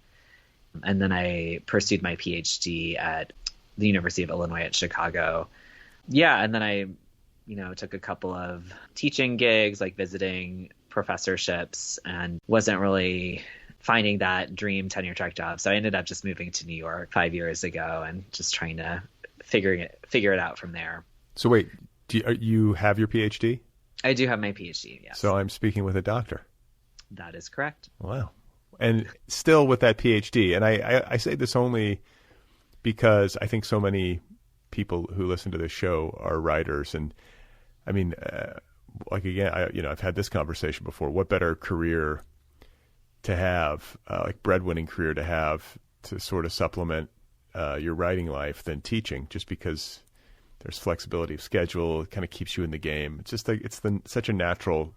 And then I pursued my PhD at the University of Illinois at Chicago. Yeah, and then I, took a couple of teaching gigs, like visiting professorships, and wasn't really finding that dream tenure-track job. So I ended up just moving to New York 5 years ago and just trying to figure it out from there. So wait, you have your PhD? I do have my PhD, yes. So I'm speaking with a doctor. That is correct. Wow. And still with that PhD. And I say this only because I think so many people who listen to this show are writers. And I mean, again, I've had this conversation before. What better career to have, like breadwinning career to have, to sort of supplement your writing life than teaching, just because there's flexibility of schedule. It kind of keeps you in the game. It's just such a natural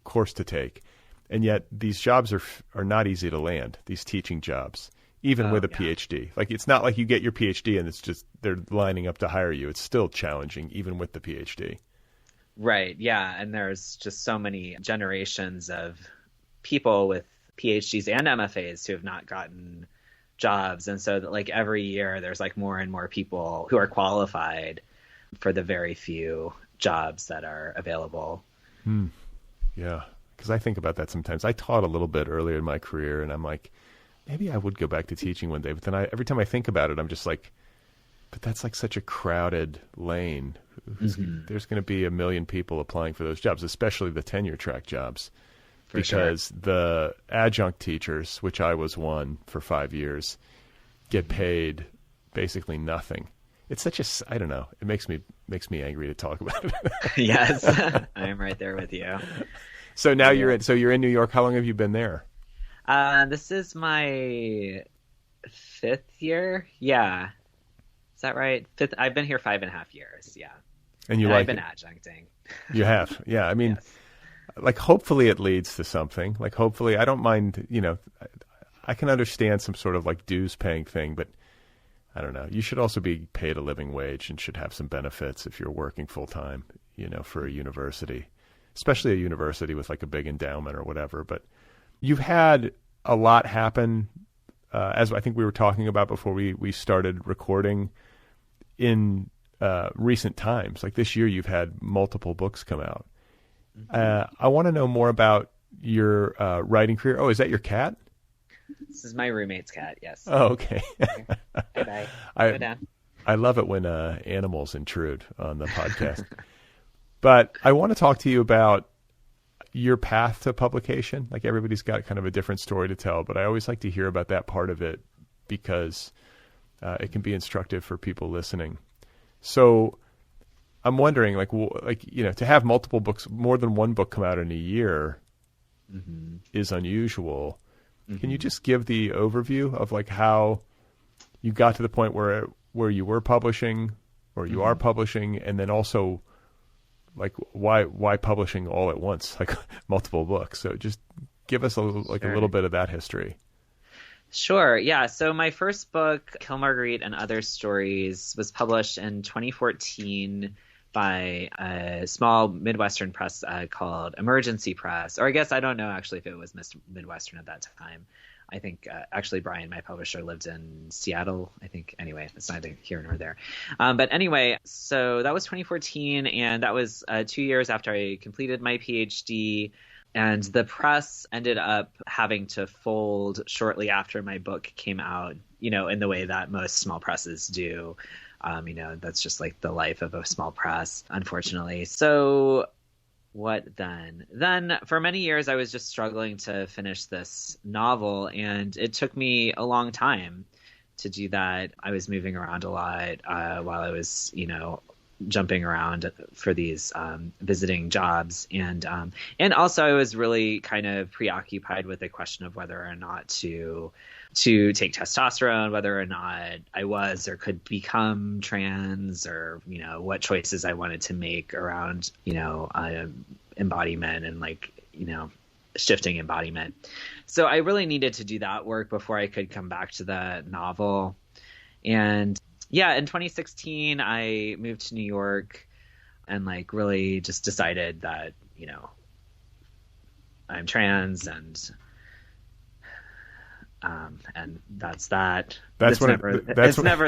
course to take. And yet these jobs are not easy to land, these teaching jobs, even with a PhD. Like, it's not like you get your PhD and it's just they're lining up to hire you. It's still challenging, even with the PhD. Right. Yeah. And there's just so many generations of people with PhDs and MFAs who have not gotten jobs. And so that, like, every year there's like more and more people who are qualified for the very few jobs that are available. Yeah. Because I think about that sometimes. I taught a little bit earlier in my career, and I'm like, maybe I would go back to teaching one day. But then every time I think about it, I'm just like, but that's like such a crowded lane. There's going to be 1 million people applying for those jobs, especially the tenure track jobs. Because the adjunct teachers, which I was one for 5 years, get paid basically nothing. It's such I don't know. It makes me angry to talk about it. Yes, I am right there with you. So now you're in New York. How long have you been there? This is my 5th year. Yeah. Is that right? I've been here 5.5 years. Yeah. And I've been adjuncting. You have. Yeah. I mean, yes. Like, hopefully it leads to something. Like, hopefully, I don't mind, I can understand some sort of like dues paying thing, but I don't know. You should also be paid a living wage and should have some benefits if you're working full time, for a university. Especially a university with like a big endowment or whatever. But you've had a lot happen, as I think we were talking about before we started recording, in recent times. Like this year, you've had multiple books come out. I want to know more about your writing career. Oh, is that your cat? This is my roommate's cat, yes. Oh, okay. Bye-bye. Go down. I love it when animals intrude on the podcast. But I want to talk to you about your path to publication. Like, everybody's got kind of a different story to tell, but I always like to hear about that part of it because it can be instructive for people listening. So I'm wondering, to have multiple books, more than one book come out in a year is unusual. Can you just give the overview of like how you got to the point where you were publishing or you are publishing, and then also like why publishing all at once, like multiple books? So just give us a little bit of that history. Sure. Yeah. So my first book, Kill Marguerite and Other Stories, was published in 2014 by a small Midwestern press called Emergency Press. Or I guess I don't know actually if it was Midwestern at that time. I think actually Brian, my publisher, lived in Seattle, I think. Anyway, it's neither here nor there. But anyway, so that was 2014, and that was 2 years after I completed my PhD. And the press ended up having to fold shortly after my book came out, in the way that most small presses do. That's just like the life of a small press, unfortunately. So what then? Then for many years, I was just struggling to finish this novel, and it took me a long time to do that. I was moving around a lot while I was, jumping around for these visiting jobs, and also I was really kind of preoccupied with the question of whether or not to take testosterone, whether or not I was or could become trans, or what choices I wanted to make around embodiment and shifting embodiment. So I really needed to do that work before I could come back to the novel. And yeah, in 2016, I moved to New York and really just decided that, I'm trans, and that's that. That's never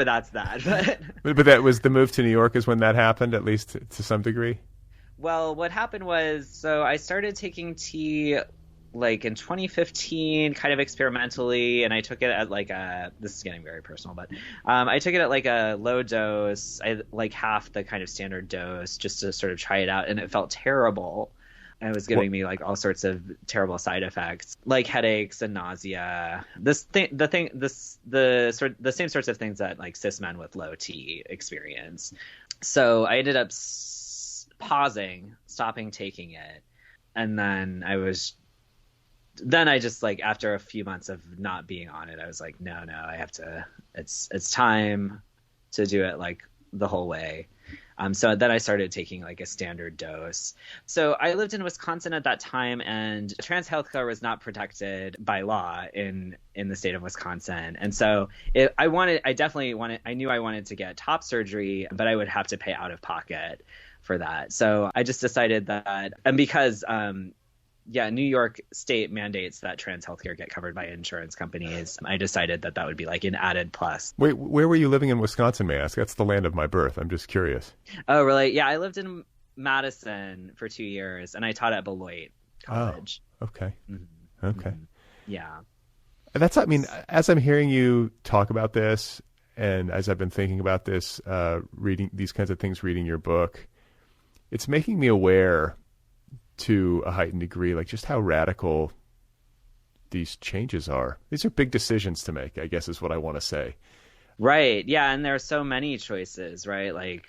that's that. But that was the move to New York is when that happened, at least to some degree. Well, what happened was, so I started taking tea in 2015, kind of experimentally, and I took it at this is getting very personal, but I took it at a low dose, half the kind of standard dose, just to sort of try it out, and it felt terrible. And it was giving me all sorts of terrible side effects, like headaches and nausea. The same sorts of things that cis men with low T experience. So I ended up stopping taking it, and then I just after a few months of not being on it, I was like, no, I have to. It's time to do it the whole way. So then I started taking a standard dose. So I lived in Wisconsin at that time, and trans healthcare was not protected by law in the state of Wisconsin. And so I knew I wanted to get top surgery, but I would have to pay out of pocket for that. So I just decided that, and because New York state mandates that trans healthcare get covered by insurance companies, I decided that would be an added plus. Wait, where were you living in Wisconsin, may I ask? That's the land of my birth. I'm just curious. Oh, really? Yeah, I lived in Madison for 2 years, and I taught at Beloit College. Oh, okay. Mm-hmm. Okay. Mm-hmm. Yeah. As I'm hearing you talk about this, and as I've been thinking about this, reading these kinds of things, reading your book, it's making me aware to a heightened degree, just how radical these changes are. These are big decisions to make, I guess is what I want to say. Right. Yeah. And there are so many choices, right?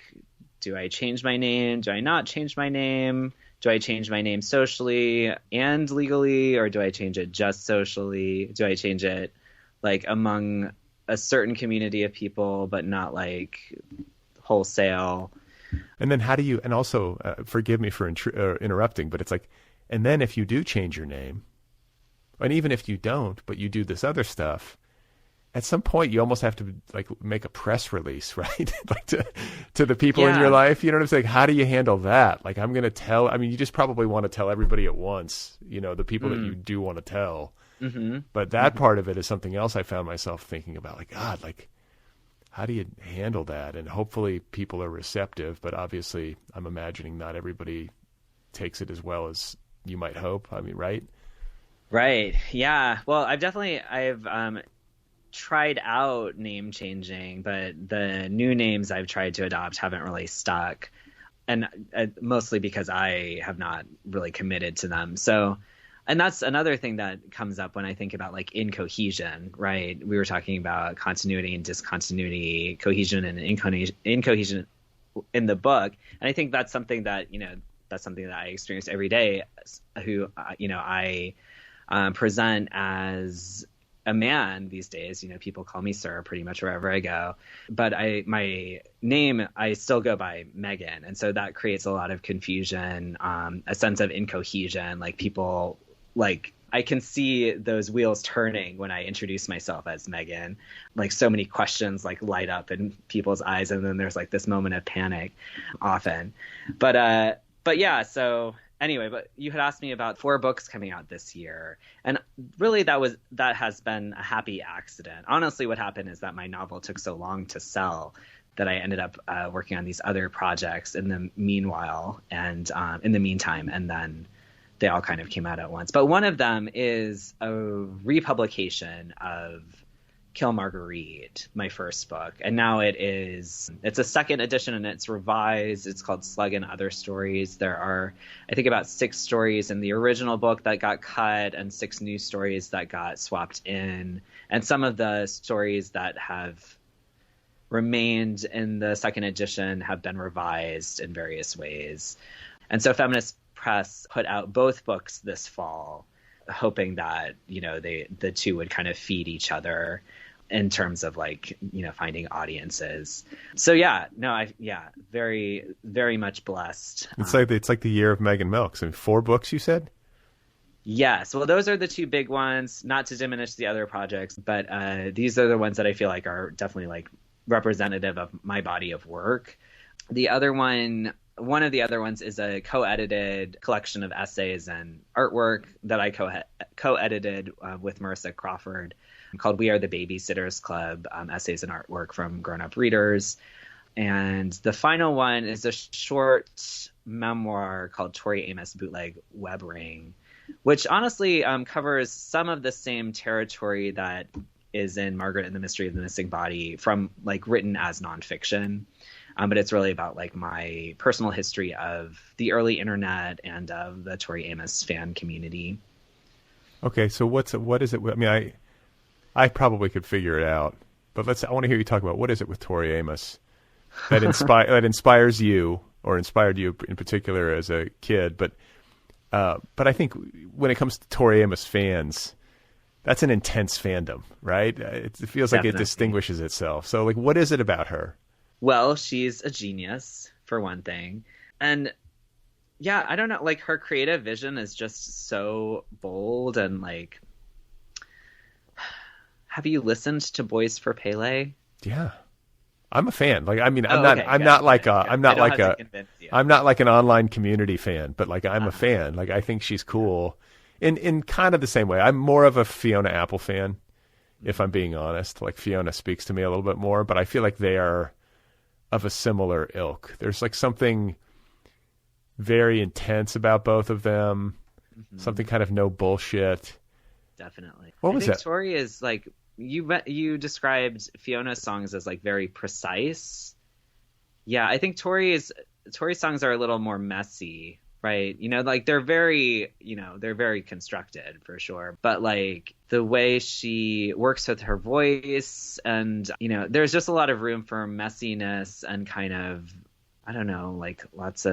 Do I change my name? Do I not change my name? Do I change my name socially and legally? Or do I change it just socially? Do I change it among a certain community of people, but not wholesale? And then how do you, and also forgive me for interrupting, but it's and then if you do change your name, and even if you don't, but you do this other stuff, at some point you almost have to make a press release, right? to the people in your life, you know what I'm saying? How do you handle that? I'm going to tell, you just probably want to tell everybody at once, the people that you do want to tell. Mm-hmm. But that part of it is something else I found myself thinking about, God, how do you handle that? And hopefully people are receptive, but obviously I'm imagining not everybody takes it as well as you might hope. Right? Right. Yeah. Well, I've tried out name changing, but the new names I've tried to adopt haven't really stuck. And mostly because I have not really committed to them. And that's another thing that comes up when I think about incohesion, right? We were talking about continuity and discontinuity, cohesion and incohesion in the book. And I think that's something that, I experience every day, I present as a man these days. People call me sir pretty much wherever I go, but my name, I still go by Megan. And so that creates a lot of confusion, a sense of incohesion. Like people, like I can see those wheels turning when I introduce myself as Megan. Like so many questions like light up in people's eyes. And then there's like this moment of panic often, but yeah, so anyway, but you had asked me about 4 books coming out this year. And really that has been a happy accident. Honestly, what happened is that my novel took so long to sell that I ended up working on these other projects in the meanwhile and in the meantime, and then they all kind of came out at once. But one of them is a republication of Kill Marguerite, my first book. And now it's a second edition and it's revised. It's called Slug and Other Stories. There are, I think, about 6 stories in the original book that got cut and 6 new stories that got swapped in. And some of the stories that have remained in the second edition have been revised in various ways. And so Feminist Press put out both books this fall, hoping that, the two would kind of feed each other in terms of finding audiences. So very, very much blessed. It's like the year of Megan Milks. 4 books, you said? Yes. Well, those are the 2 big ones, not to diminish the other projects, but these are the ones that I feel like are definitely representative of my body of work. One of the other ones is a co-edited collection of essays and artwork that I co-edited with Marissa Crawford, called We Are the Babysitters Club, essays and artwork from grown-up readers. And the final one is a short memoir called Tori Amos Bootleg Web Ring, which honestly covers some of the same territory that is in Margaret and the Mystery of the Missing Body, from written as nonfiction. But it's really about my personal history of the early internet and of the Tori Amos fan community. Okay, so what is it? I mean, I probably could figure it out, but I want to hear you talk about what is it with Tori Amos that inspires you, or inspired you in particular as a kid. But I think when it comes to Tori Amos fans, that's an intense fandom, right? It feels like Definitely. It distinguishes itself. So what is it about her? Well, she's a genius, for one thing. And yeah, I don't know, her creative vision is just so bold and have you listened to Boys for Pele? Yeah. I'm a fan. I'm not like an online community fan, but I'm a fan. I think she's cool in kind of the same way. I'm more of a Fiona Apple fan, if I'm being honest. Fiona speaks to me a little bit more, but I feel like they are of a similar ilk. There's something very intense about both of them. Mm-hmm. Something kind of no bullshit. Definitely. What was that? Tori is you described Fiona's songs as very precise. Yeah, I think Tori's songs are a little more messy, right? They're very, they're very constructed for sure. But the way she works with her voice and, there's just a lot of room for messiness and kind of, I don't know, lots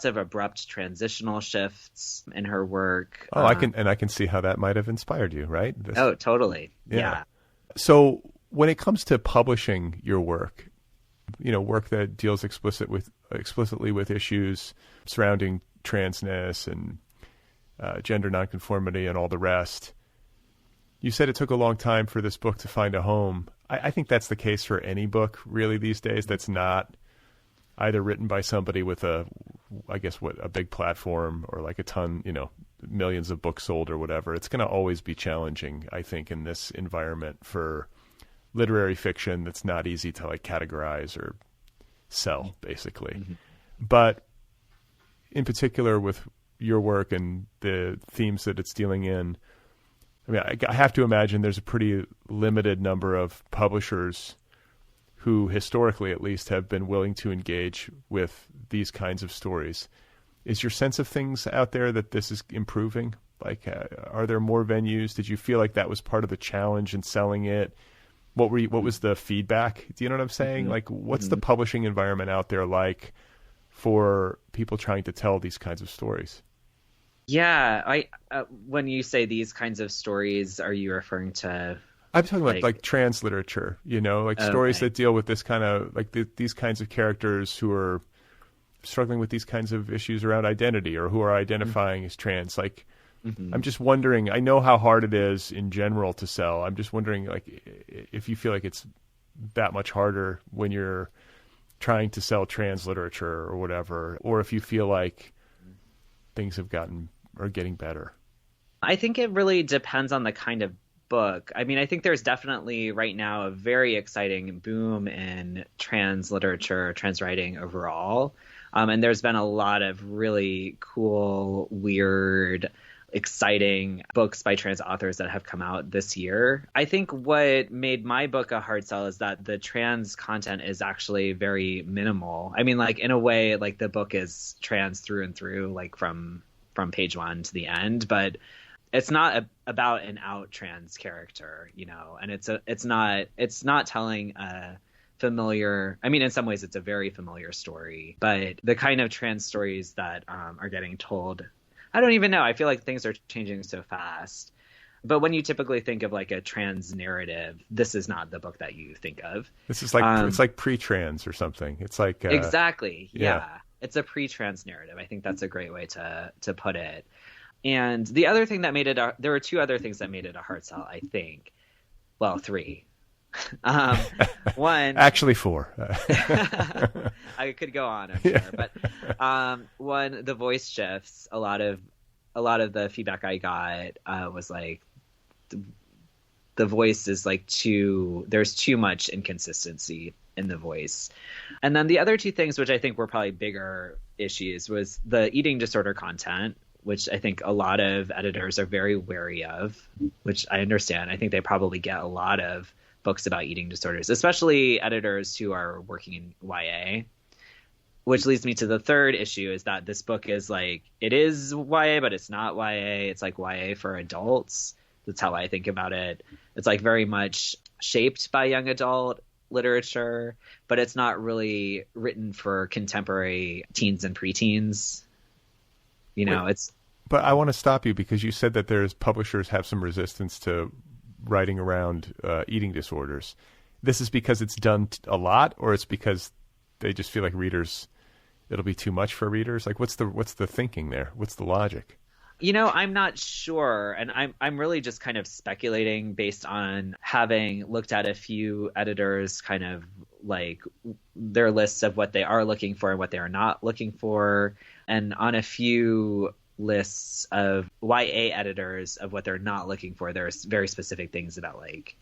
of abrupt transitional shifts in her work. Oh, I can see how that might have inspired you, right? Oh, totally. Yeah. So when it comes to publishing your work, work that deals explicitly with issues surrounding transness and gender nonconformity and all the rest, you said it took a long time for this book to find a home. I think that's the case for any book really these days that's not either written by somebody with a big platform or a ton, millions of books sold or whatever. It's going to always be challenging, I think, in this environment for literary fiction that's not easy to categorize or sell, basically. Mm-hmm. But in particular with your work and the themes that it's dealing in, I have to imagine there's a pretty limited number of publishers who historically at least have been willing to engage with these kinds of stories. Is your sense of things out there that this is improving? Are there more venues? Did you feel like that was part of the challenge in selling it? What was the feedback? Do you know what I'm saying? Mm-hmm. What's the publishing environment out there like for people trying to tell these kinds of stories? Yeah, I when you say these kinds of stories, are you referring to I'm talking about like like trans literature, like stories okay. that deal with this kind of like these kinds of characters who are struggling with these kinds of issues around identity or who are identifying as trans. Like, Mm-hmm. I'm just wondering, I know how hard it is in general to sell. I'm just wondering, like, if you feel like it's that much harder when you're trying to sell trans literature or whatever, or if you feel like things are getting better. I think it really depends on the kind of book. I mean, I think there's definitely right now a very exciting boom in trans literature, trans writing overall. And there's been a lot of really cool, weird, exciting books by trans authors that have come out this year. I think what made my book a hard sell is that the trans content is actually very minimal. I mean, like in a way, like the book is trans through and through, like from page one to the end, but it's not about an out trans character, and it's not telling a familiar. I mean, in some ways, it's a very familiar story, but the kind of trans stories that are getting told, I don't even know. I feel like things are changing so fast. But when you typically think of like a trans narrative, this is not the book that you think of. This is like it's like pre-trans or something. It's like exactly, yeah. yeah. It's a pre-trans narrative. I think that's a great way to put it. And the other thing that made it, there were two other things that made it a hard sell, I think. Well, three. One, actually four. I could go on, I'm sure, but one, the voice shifts. A lot of the feedback I got was like the voice is like there's too much inconsistency in the voice. And then the other two things, which I think were probably bigger issues, was the eating disorder content, which I think a lot of editors are very wary of, which I understand. I think they probably get a lot of books about eating disorders, especially editors who are working in YA, which leads me to the third issue is that this book is like, it is YA, but it's not YA. It's like YA for adults. That's how I think about it. It's like very much shaped by young adult literature, but it's not really written for contemporary teens and preteens. But I want to stop you because you said that there's publishers have some resistance to writing around eating disorders. This is because it's done a lot, or it's because they just feel like it'll be too much for readers? Like, what's the thinking there? What's the logic? I'm not sure, and I'm really just kind of speculating based on having looked at a few editors, kind of like their lists of what they are looking for and what they are not looking for, and on a few lists of YA editors of what they're not looking for. There's very specific things about like,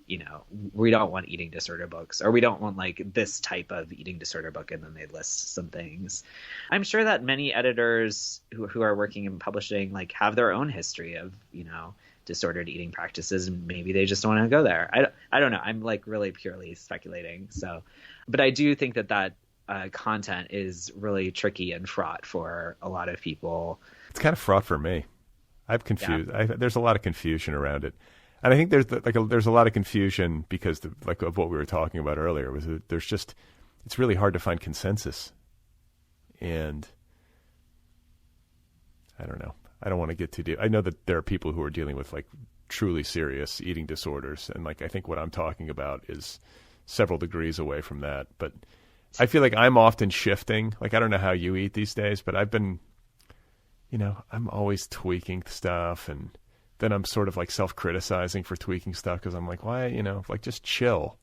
we don't want eating disorder books, or we don't want like this type of eating disorder book, and then they list some things. I'm sure that many editors who are working in publishing like have their own history of, disordered eating practices, and maybe they just don't want to go there. I don't know. I'm like really purely speculating. So, but I do think that content is really tricky and fraught for a lot of people. It's kind of fraught for me. I'm confused. Yeah. There's a lot of confusion around it, and I think there's a lot of confusion because of what we were talking about earlier. Was that it's really hard to find consensus, and I don't know. I don't want to get too deep. I know that there are people who are dealing with like truly serious eating disorders, and like I think what I'm talking about is several degrees away from that. But I feel like I'm often shifting. Like, I don't know how you eat these days, but I've been, I'm always tweaking stuff, and then I'm sort of like self-criticizing for tweaking stuff because I'm like, why, like just chill.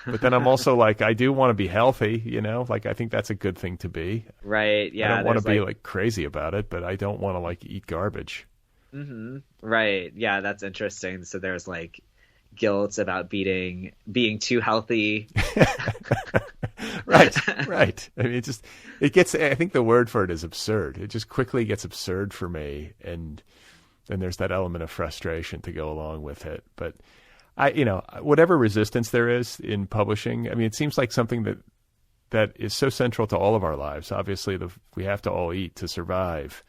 But then I'm also like, I do want to be healthy, like I think that's a good thing to be. Right. Yeah. I don't want to be like crazy about it, but I don't want to like eat garbage. Mm-hmm. Right. Yeah. That's interesting. So there's like guilt about being too healthy. Right. I mean, I think the word for it is absurd. It just quickly gets absurd for me. And then there's that element of frustration to go along with it. But whatever resistance there is in publishing, I mean, it seems like something that is so central to all of our lives. Obviously, we have to all eat to survive.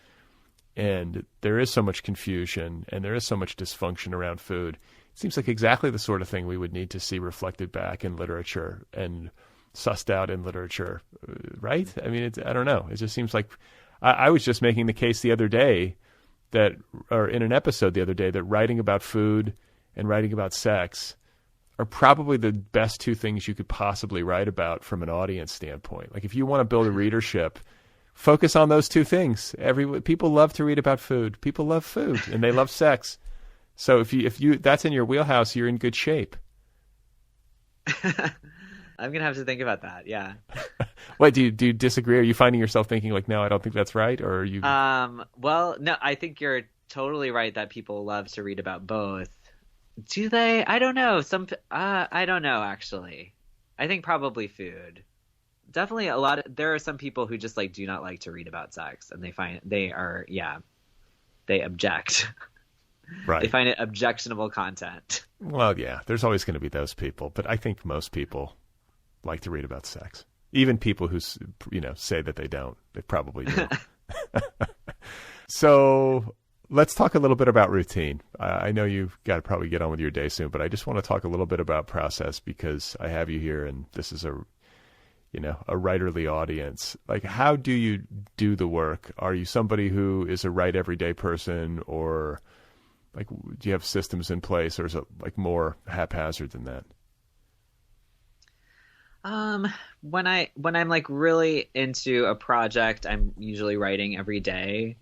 And there is so much confusion and there is so much dysfunction around food. It seems like exactly the sort of thing we would need to see reflected back in literature and sussed out in literature, right? I mean, I don't know. It just seems like I was just making the case the other day that, or in an episode the other day, that writing about food and writing about sex are probably the best two things you could possibly write about from an audience standpoint. Like if you want to build a readership, focus on those two things. People love to read about food. People love food and they love sex. So if you that's in your wheelhouse, you're in good shape. I'm going to have to think about that. Yeah. What, do you disagree? Are you finding yourself thinking like, no, I don't think that's right? Or are you? Well, no, I think you're totally right that people love to read about both. Do they? I don't know. I don't know, actually. I think probably food. Definitely there are some people who just like do not like to read about sex, and they object. Right. They find it objectionable content. Well, yeah, there's always going to be those people, but I think most people like to read about sex. Even people who, say that they don't, they probably do. So let's talk a little bit about routine. I know you've got to probably get on with your day soon, but I just want to talk a little bit about process because I have you here and this is a writerly audience. Like, how do you do the work? Are you somebody who is a write everyday person, or like, do you have systems in place, or is it like more haphazard than that? When I'm like really into a project, I'm usually writing every day.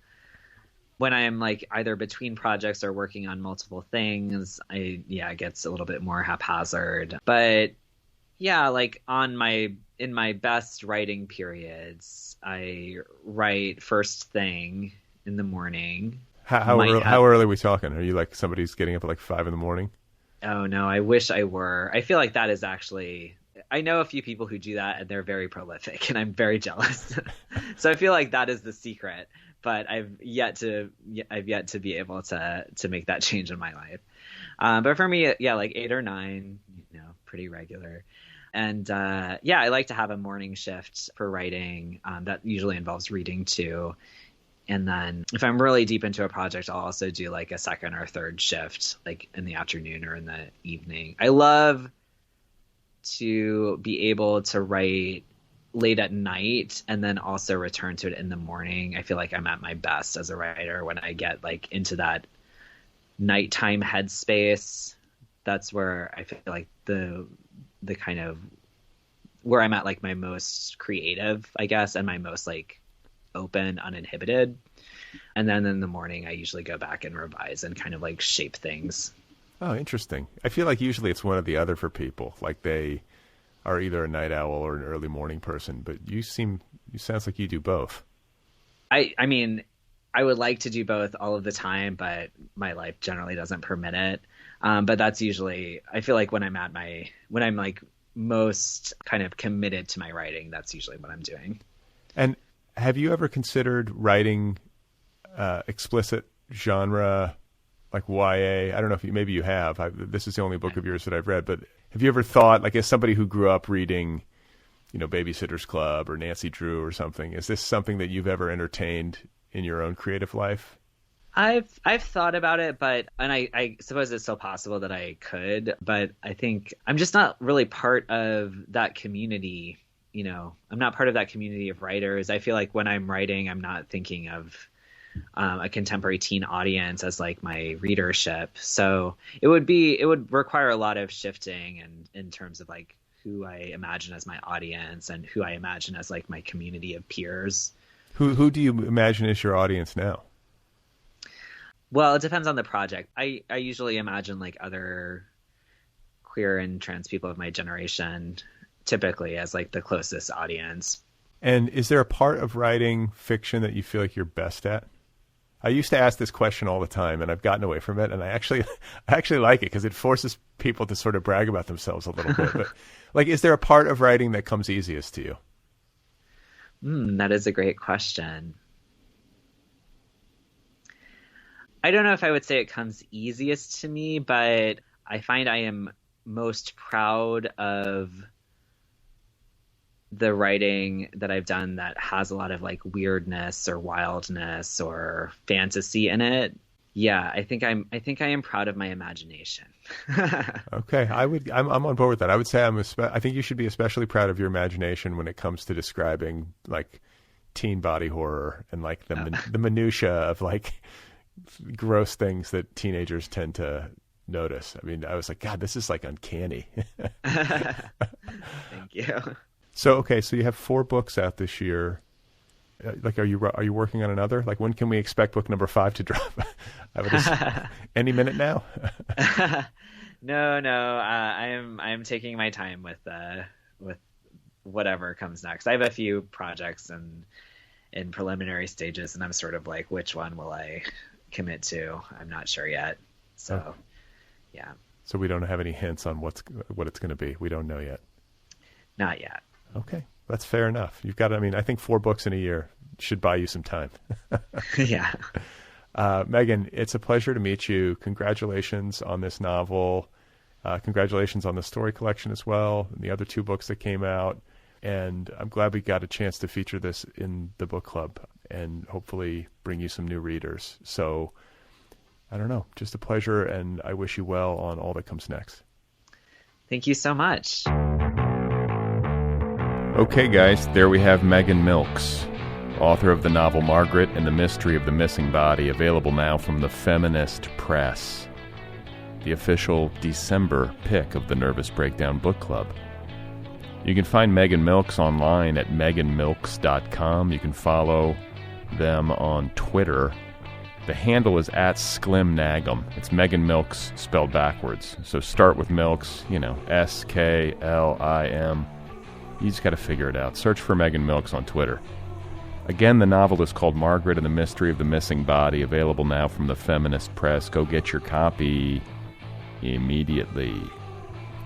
When I'm like either between projects or working on multiple things, it gets a little bit more haphazard. But yeah, like in my best writing periods, I write first thing in the morning. How early are we talking? Are you like somebody's getting up at like 5 a.m? Oh no, I wish I were. I feel like that is actually, I know a few people who do that and they're very prolific and I'm very jealous. So I feel like that is the secret, but I've yet to be able to make that change in my life. But for me, like 8 or 9, pretty regular. And I like to have a morning shift for writing. That usually involves reading too. And then if I'm really deep into a project, I'll also do like a second or third shift, like in the afternoon or in the evening. I love to be able to write late at night and then also return to it in the morning. I feel like I'm at my best as a writer when I get like into that nighttime headspace. That's where I feel like the kind of where I'm at like my most creative, I guess, and my most like open, uninhibited. And then in the morning, I usually go back and revise and kind of like shape things. Oh, interesting. I feel like usually it's one or the other for people. Like they are either a night owl or an early morning person, but you sounds like you do both. I mean, I would like to do both all of the time, but my life generally doesn't permit it. But that's usually, I feel like when I'm like most kind of committed to my writing, that's usually what I'm doing. And have you ever considered writing explicit genre, like YA? I don't know if maybe you have. This is the only book of yours that I've read, but have you ever thought, like as somebody who grew up reading, Babysitter's Club or Nancy Drew or something, is this something that you've ever entertained in your own creative life? I've thought about it, and I suppose it's still possible that I could, but I think I'm just not really part of that community. I'm not part of that community of writers. I feel like when I'm writing, I'm not thinking of a contemporary teen audience as like my readership. So it would require a lot of shifting and in terms of like who I imagine as my audience and who I imagine as like my community of peers. Who do you imagine is your audience now? Well, it depends on the project. I usually imagine like other queer and trans people of my generation typically as like the closest audience. And is there a part of writing fiction that you feel like you're best at? I used to ask this question all the time and I've gotten away from it, and I actually like it because it forces people to sort of brag about themselves a little bit. But like, is there a part of writing that comes easiest to you? That is a great question. I don't know if I would say it comes easiest to me, but I find I am most proud of the writing that I've done that has a lot of like weirdness or wildness or fantasy in it. Yeah, I think I am proud of my imagination. Okay, I'm on board with that. I would say I think you should be especially proud of your imagination when it comes to describing like teen body horror and like the minutia of like gross things that teenagers tend to notice. I mean, I was like, God, this is like uncanny. Thank you. So, okay, so you have 4 books out this year. Like, are you working on another? Like, when can we expect book number 5 to drop? I would any minute now. No. I'm taking my time with whatever comes next. I have a few projects in preliminary stages, and I'm sort of like, which one will I commit to? I'm not sure yet. So, yeah. So we don't have any hints on what it's going to be. We don't know yet. Not yet. Okay, that's fair enough. You've got, I mean, I think 4 books in a year should buy you some time. Yeah. Megan, it's a pleasure to meet you. Congratulations on this novel. Congratulations on the story collection as well, and the other 2 books that came out. And I'm glad we got a chance to feature this in the book club and hopefully bring you some new readers. So, I don't know, just a pleasure, and I wish you well on all that comes next. Thank you so much. Okay, guys, there we have Megan Milks, author of the novel Margaret and the Mystery of the Missing Body, available now from the Feminist Press, the official December pick of the Nervous Breakdown Book Club. You can find Megan Milks online at meganmilks.com. You can follow them on Twitter. The handle is at sklimnagum. It's Megan Milks spelled backwards. So start with Milks, S-K-L-I-M. You just got to figure it out. Search for Megan Milks on Twitter. Again, the novel is called Margaret and the Mystery of the Missing Body, available now from the Feminist Press. Go get your copy immediately.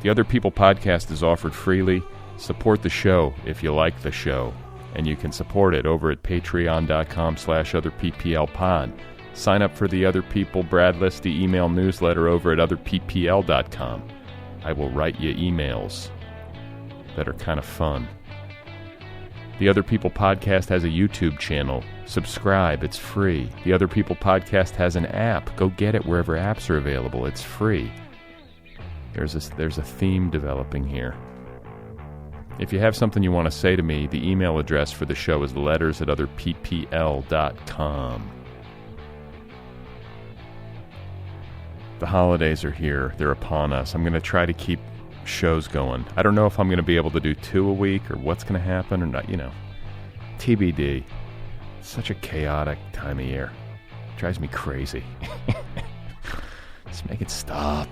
The Other People podcast is offered freely. Support the show if you like the show, and you can support it over at patreon.com/otherpplpod. Sign up for the Other People Brad Listi email newsletter over at otherppl.com. I will write you emails that are kind of fun. The Other People podcast has a YouTube channel. Subscribe, it's free. The Other People podcast has an app. Go get it wherever apps are available. It's free. There's a theme developing here. If you have something you want to say to me, the email address for the show is letters@otherppl.com. The holidays are here. They're upon us. I'm going to try to keep shows going. I don't know if I'm going to be able to do 2 a week or what's going to happen or not, TBD. It's such a chaotic time of year. It drives me crazy. Just make it stop.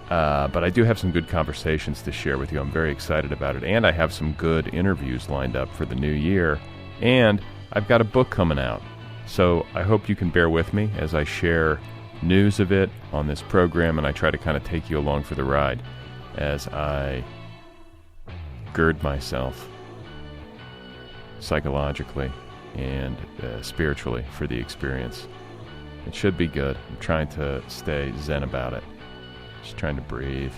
But I do have some good conversations to share with you. I'm very excited about it. And I have some good interviews lined up for the new year. And I've got a book coming out. So I hope you can bear with me as I share news of it on this program, and I try to kind of take you along for the ride as I gird myself psychologically and spiritually for the experience. It should be good. I'm trying to stay zen about it. Just trying to breathe.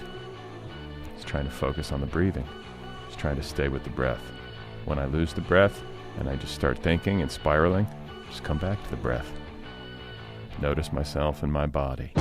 Just trying to focus on the breathing. Just trying to stay with the breath. When I lose the breath and I just start thinking and spiraling, just come back to the breath. Notice myself and my body.